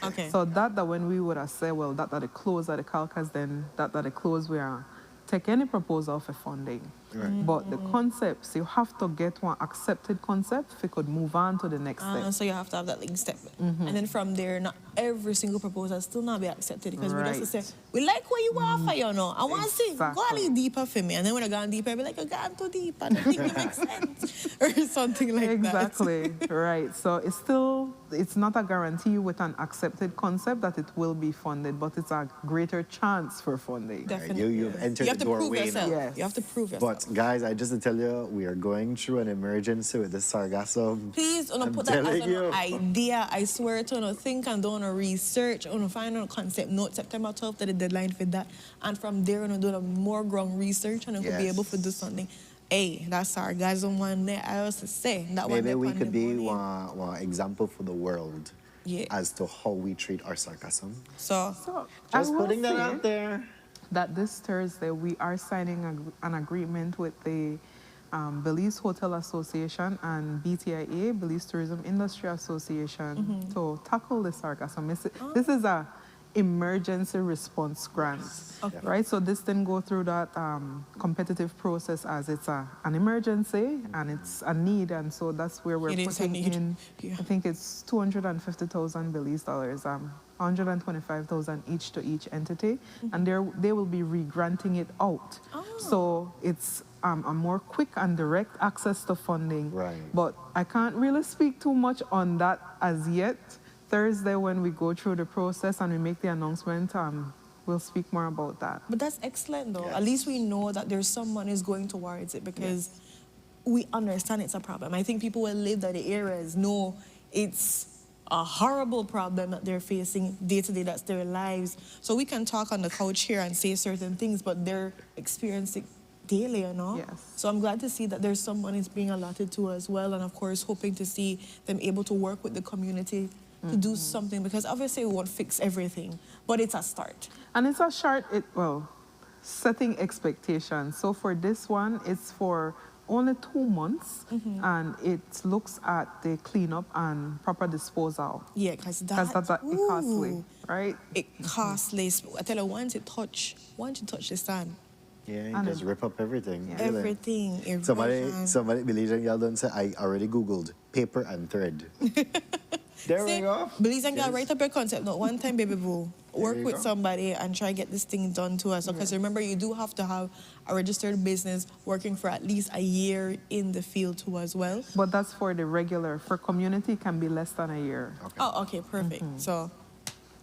Okay. So that when we would have said, well, that the close of the calcas, then that the close we are take any proposal for funding. Right. But the concepts, you have to get one accepted concept if you could move on to the next step. So you have to have that link step. And then from there, not every single proposal still not be accepted because we just say, we like what you offer, you know. I want to see, go a little deeper for me. And then when I go on deeper, I'll be like, I gone too deep. I don't think it makes sense. Or something like that. Exactly, right. So it's still, it's not a guarantee with an accepted concept that it will be funded, but it's a greater chance for funding. Definitely. You've entered the doorway now. Yes. You have to prove yourself. But guys, I just to tell you, we are going through an emergency with the sargassum. Please, don't put that as an idea. I swear to think and do research, find a concept note. September 12th is the deadline for that. And from there, do more ground research and we'll be able to do something. Hey, that sargassum one there, I also say. That Maybe we could be one example for the world as to how we treat our sargassum. So just putting that out there. That this Thursday we are signing an agreement with the Belize Hotel Association and BTIA, Belize Tourism Industry Association, to tackle the sargassum. This is a emergency response grant, right? So this didn't go through that competitive process as it's an emergency and it's a need, and so that's where we're putting in. I think it's 250,000 Belize dollars. 125,000 each to each entity, and they will be re-granting it out. So it's a more quick and direct access to funding. Right. But I can't really speak too much on that as yet. Thursday, when we go through the process and we make the announcement, we'll speak more about that. But that's excellent, though. At least we know that there's some money is going towards it because we understand it's a problem. I think people who live in the areas know it's a horrible problem that they're facing day to day. That's their lives. So we can talk on the couch here and say certain things, but they're experiencing daily, you know? Yes. So I'm glad to see that there's some money being allotted to as well, and of course hoping to see them able to work with the community to do something, because obviously we won't fix everything, but it's a start. And it's a short, setting expectations. So for this one, it's for only 2 months, and it looks at the cleanup and proper disposal. Yeah, because that's costly, right? It costly. I tell you, once you touch the sand. Yeah, you just rip up everything. Yeah. Everything. Somebody, Belizean y'all don't say, I already Googled paper and thread. There we go. Belizean girl, write up your concept note one time, baby boo. Work with somebody and try to get this thing done to us. Because remember, you do have to have a registered business working for at least a year in the field too as well. But that's for the regular. For community, it can be less than a year. Okay. Oh, okay, perfect. So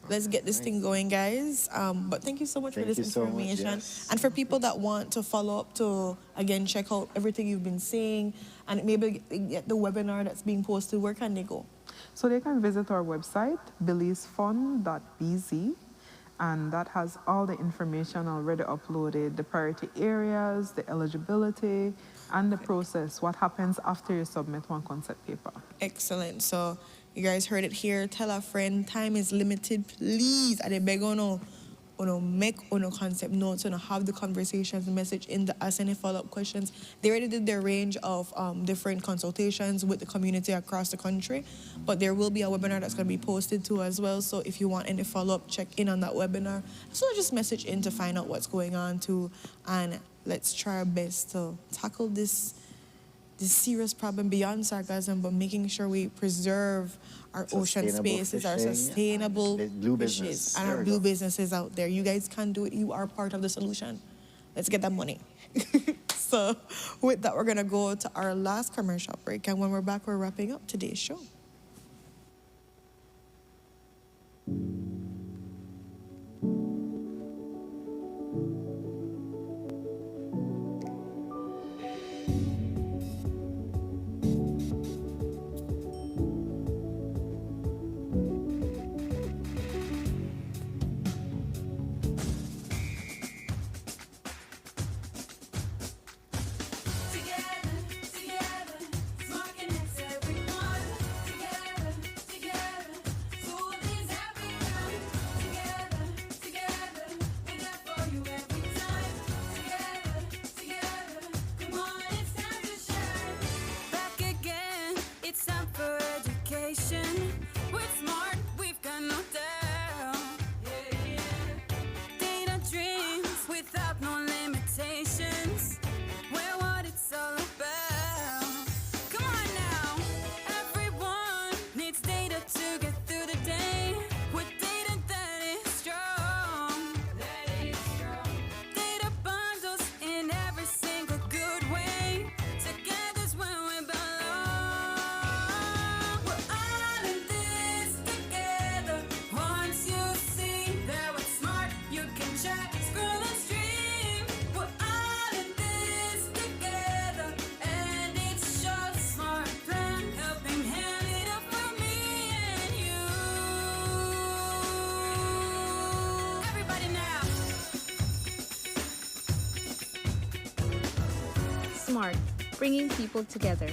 let's get this thing going, guys. But thank you so much for this information. And for people that want to follow up to, again, check out everything you've been saying and maybe get the webinar that's being posted, where can they go? So they can visit our website, belizeFund.bz, and that has all the information already uploaded, the priority areas, the eligibility, and the process, what happens after you submit one concept paper. Excellent. So you guys heard it here. Tell a friend. Time is limited. Please, I beg you, make concept notes, have the conversations, message in the ask any follow-up questions. They already did their range of different consultations with the community across the country, but there will be a webinar that's going to be posted too as well. So if you want any follow-up, check in on that webinar. So just message in to find out what's going on too, and let's try our best to tackle this serious problem beyond sarcasm, but making sure we preserve our ocean spaces, our sustainable blue fishes, business. and our blue businesses out there. You guys can do it. You are part of the solution. Let's get that money. So with that, we're going to go to our last commercial break. And when we're back, we're wrapping up today's show. Smart, bringing people together.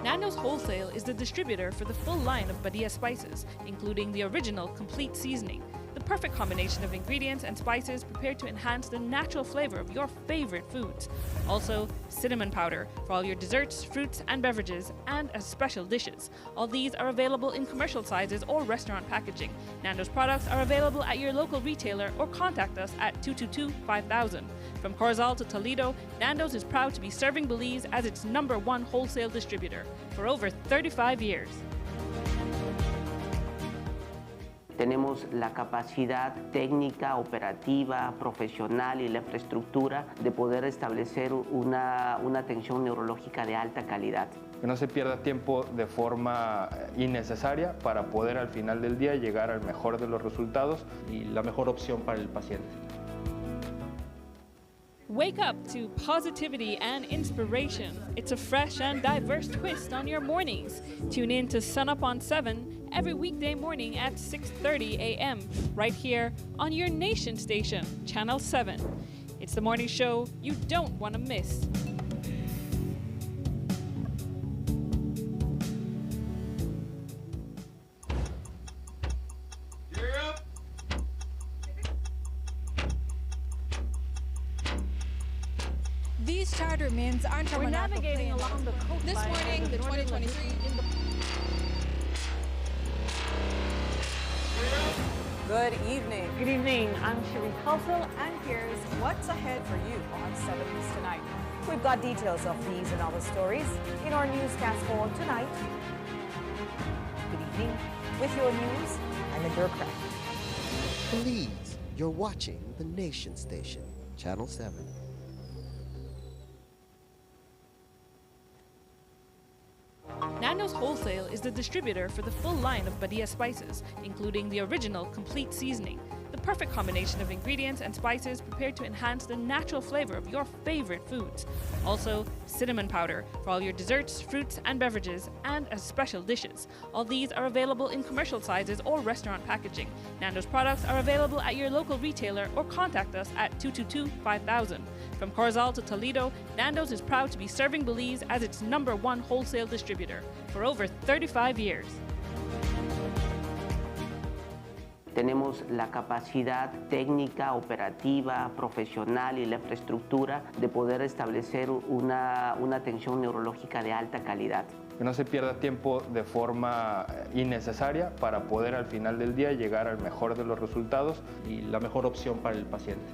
Nando's Wholesale is the distributor for the full line of Badia spices, including the original complete seasoning, the perfect combination of ingredients and spices prepared to enhance the natural flavor of your favorite foods. Also, cinnamon powder for all your desserts, fruits, and beverages, and as special dishes. All these are available in commercial sizes or restaurant packaging. Nando's products are available at your local retailer or contact us at 222-5000. From Corozal to Toledo, Nando's is proud to be serving Belize as its #1 wholesale distributor for over 35 years. Tenemos la capacidad técnica, operativa, profesional y la infraestructura de poder establecer una atención neurológica de alta calidad. Que no se pierda tiempo de forma innecesaria para poder al final del día llegar al mejor de los resultados y la mejor opción para el paciente. Wake up to positivity and inspiration. It's a fresh and diverse twist on your mornings. Tune in to Sunup on 7 every weekday morning at 6:30 a.m. right here on your nation station, Channel 7. It's the morning show you don't want to miss. These charter mints aren't from We're an navigating along the coastline. This morning, the 2023 in the... Good evening. Good evening. I'm Cherie Halsell, And here's what's ahead for you on 7 News Tonight. We've got details of these and other stories in our newscast for tonight. Good evening. With your news, I'm Adura Craft. Please, you're watching the Nation Station, Channel 7. Nando's Wholesale is the distributor for the full line of Badia spices, including the original complete seasoning, the perfect combination of ingredients and spices prepared to enhance the natural flavor of your favorite foods. Also, cinnamon powder for all your desserts, fruits, and beverages, and as special dishes. All these are available in commercial sizes or restaurant packaging. Nando's products are available at your local retailer or contact us at 222-5000. From Corozal to Toledo, Nando's is proud to be serving Belize as its #1 wholesale distributor for over 35 years. Tenemos la capacidad técnica, operativa, profesional y la infraestructura de poder establecer una atención neurológica de alta calidad. Que no se pierda tiempo de forma innecesaria para poder al final del día llegar al mejor de los resultados y la mejor opción para el paciente.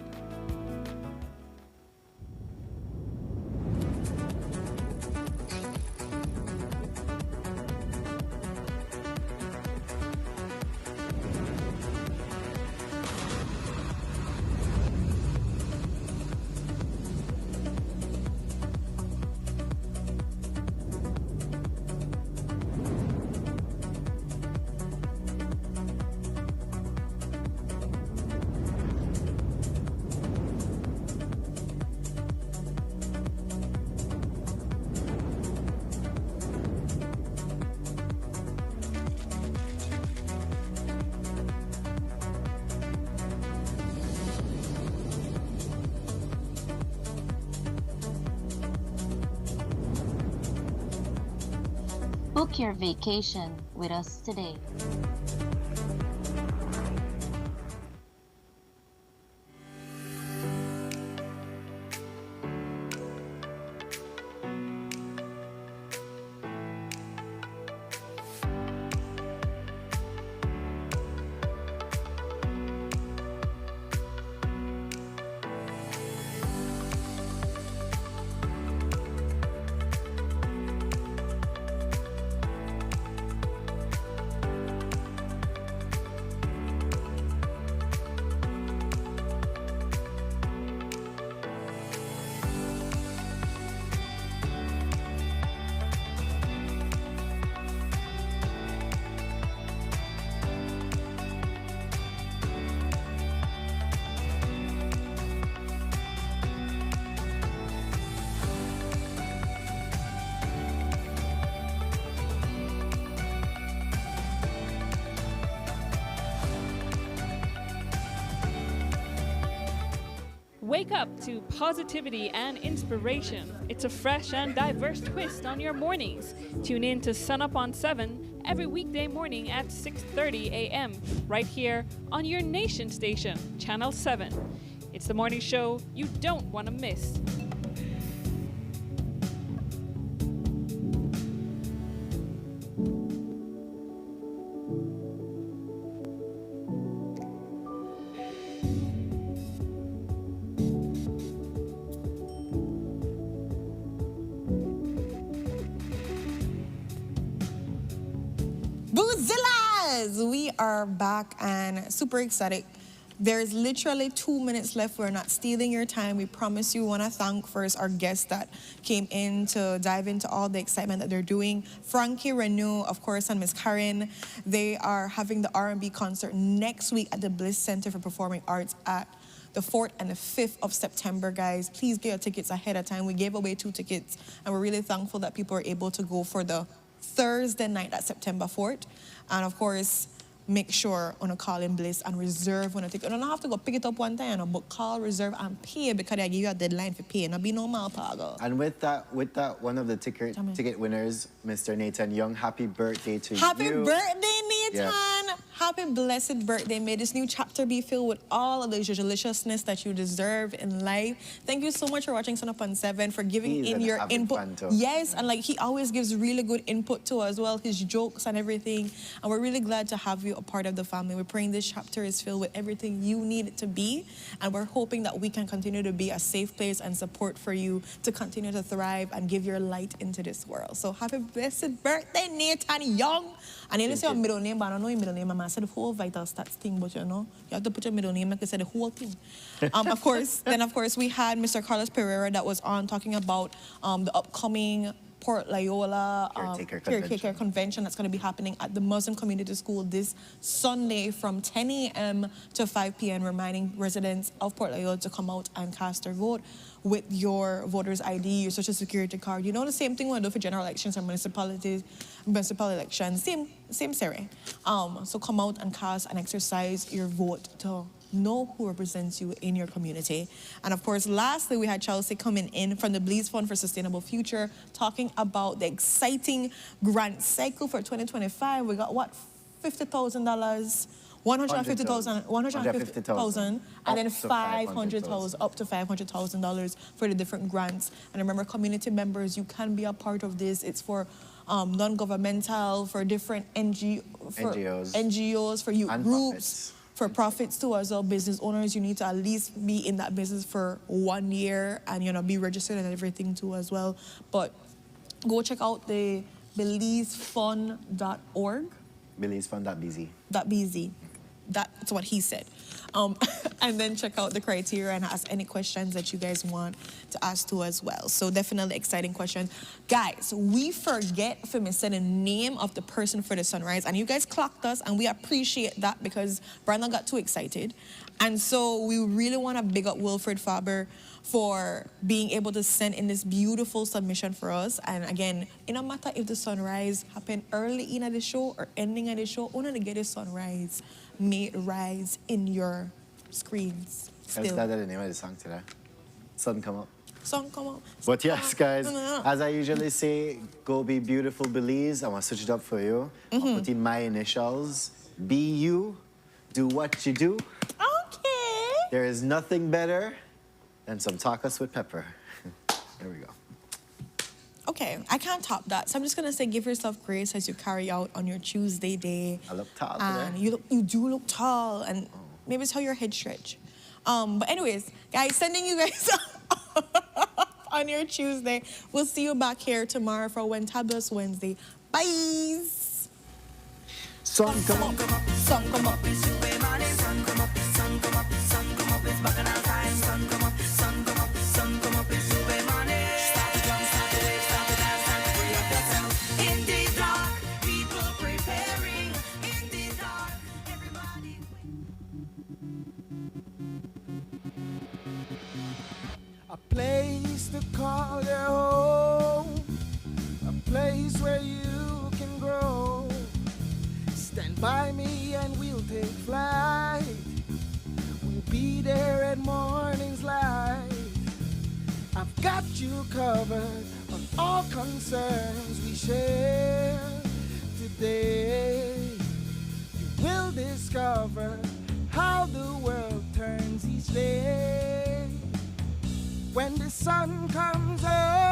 Book your vacation with us today. Wake up to positivity and inspiration. It's a fresh and diverse twist on your mornings. Tune in to Sunup on 7 every weekday morning at 6:30 a.m. right here on your nation station, Channel 7. It's the morning show you don't want to miss. Boozillas! We are back and super excited. There's literally 2 minutes left. We're not stealing your time. We promise you. We want to thank first our guests that came in to dive into all the excitement that they're doing. Frankie, Renew, of course, and Miss Karen. They are having the R&B concert next week at the Bliss Center for Performing Arts at the 4th and the 5th of September, guys. Please get your tickets ahead of time. We gave away 2 tickets, and we're really thankful that people are able to go for the Thursday night at September 4th. And of course, make sure on a call in Bliss and reserve when a ticket. You don't have to go pick it up one time, but call, reserve, and pay because they give you a deadline for pay. Not be no malpago. And with that, one of the ticket winners, Mr. Nathan Young, happy birthday to you. Happy birthday, Nathan. Yes. Happy blessed birthday. May this new chapter be filled with all of the deliciousness that you deserve in life. Thank you so much for watching Sunup on 7, for giving in your input. Yes, and like he always gives really good input to us as well, his jokes and everything. And we're really glad to have you a part of the family. We're praying this chapter is filled with everything you need it to be. And we're hoping that we can continue to be a safe place and support for you to continue to thrive and give your light into this world. So happy blessed birthday, Nathan Young. And you say your middle name, but I don't know your middle name. I said the whole vital stats thing, but you know, you have to put your middle name, like I said, the whole thing. Of course, we had Mr. Carlos Pereira that was on talking about the upcoming Port Loyola Caretaker Convention that's going to be happening at the Muslim Community School this Sunday from 10 a.m. to 5 p.m., reminding residents of Port Loyola to come out and cast their vote with your voter's ID, your social security card. You know, the same thing we do for general elections and municipal elections, same series. So come out and cast and exercise your vote to know who represents you in your community. And of course, lastly, we had Chelsea coming in from the Bleeds Fund for Sustainable Future, talking about the exciting grant cycle for 2025. We got what, $50,000, $150,000, and then 500,000, up to $500,000 for the different grants. And remember, community members, you can be a part of this. It's for non-governmental, for different NGOs, for youth groups. For profits too, as well, business owners, you need to at least be in that business for 1 year and, you know, be registered and everything too as well. But go check out the BelizeFund.org. BelizeFund.bz. That's what he said. And then check out the criteria and ask any questions that you guys want to ask too as well. So definitely exciting question. Guys, we forget for me say the name of the person for the sunrise, and you guys clocked us, and we appreciate that because Brandon got too excited. And so we really want to big up Wilfred Faber for being able to send in this beautiful submission for us. And again, it no matter if the sunrise happened early in the show or ending of the show, only to get a sunrise may it rise in your screens. That's the name of the song today. Sun Come Up. Sun Come Up. But yes, guys, as I usually say, go be beautiful, Belize. I'm going to switch it up for you. I'll put in my initials. Be you. Do what you do. Okay. There is nothing better than some tacos with pepper. There we go. Okay, I can't top that. So I'm just gonna say, give yourself grace as you carry out on your Tuesday day. I look tall and today. you do look tall, and maybe it's how your head stretch. But anyways, guys, sending you guys on your Tuesday. We'll see you back here tomorrow for Wentabulous Wednesday. Bye. Sun come up. Sun come up. Sun come up, sun come up, sun come up, it's bacchanal time. Sun come up, sun come up, sun come up, it's super money. Start to jump, start to wave, start to dance, and free up yourself. In the dark, people preparing. In the dark, everybody. A place to call your home, a place where you can grow. Stand by me and we'll take flight. We'll be there at morning's light. I've got you covered on all concerns we share today. You will discover how the world turns each day. When the sun comes up,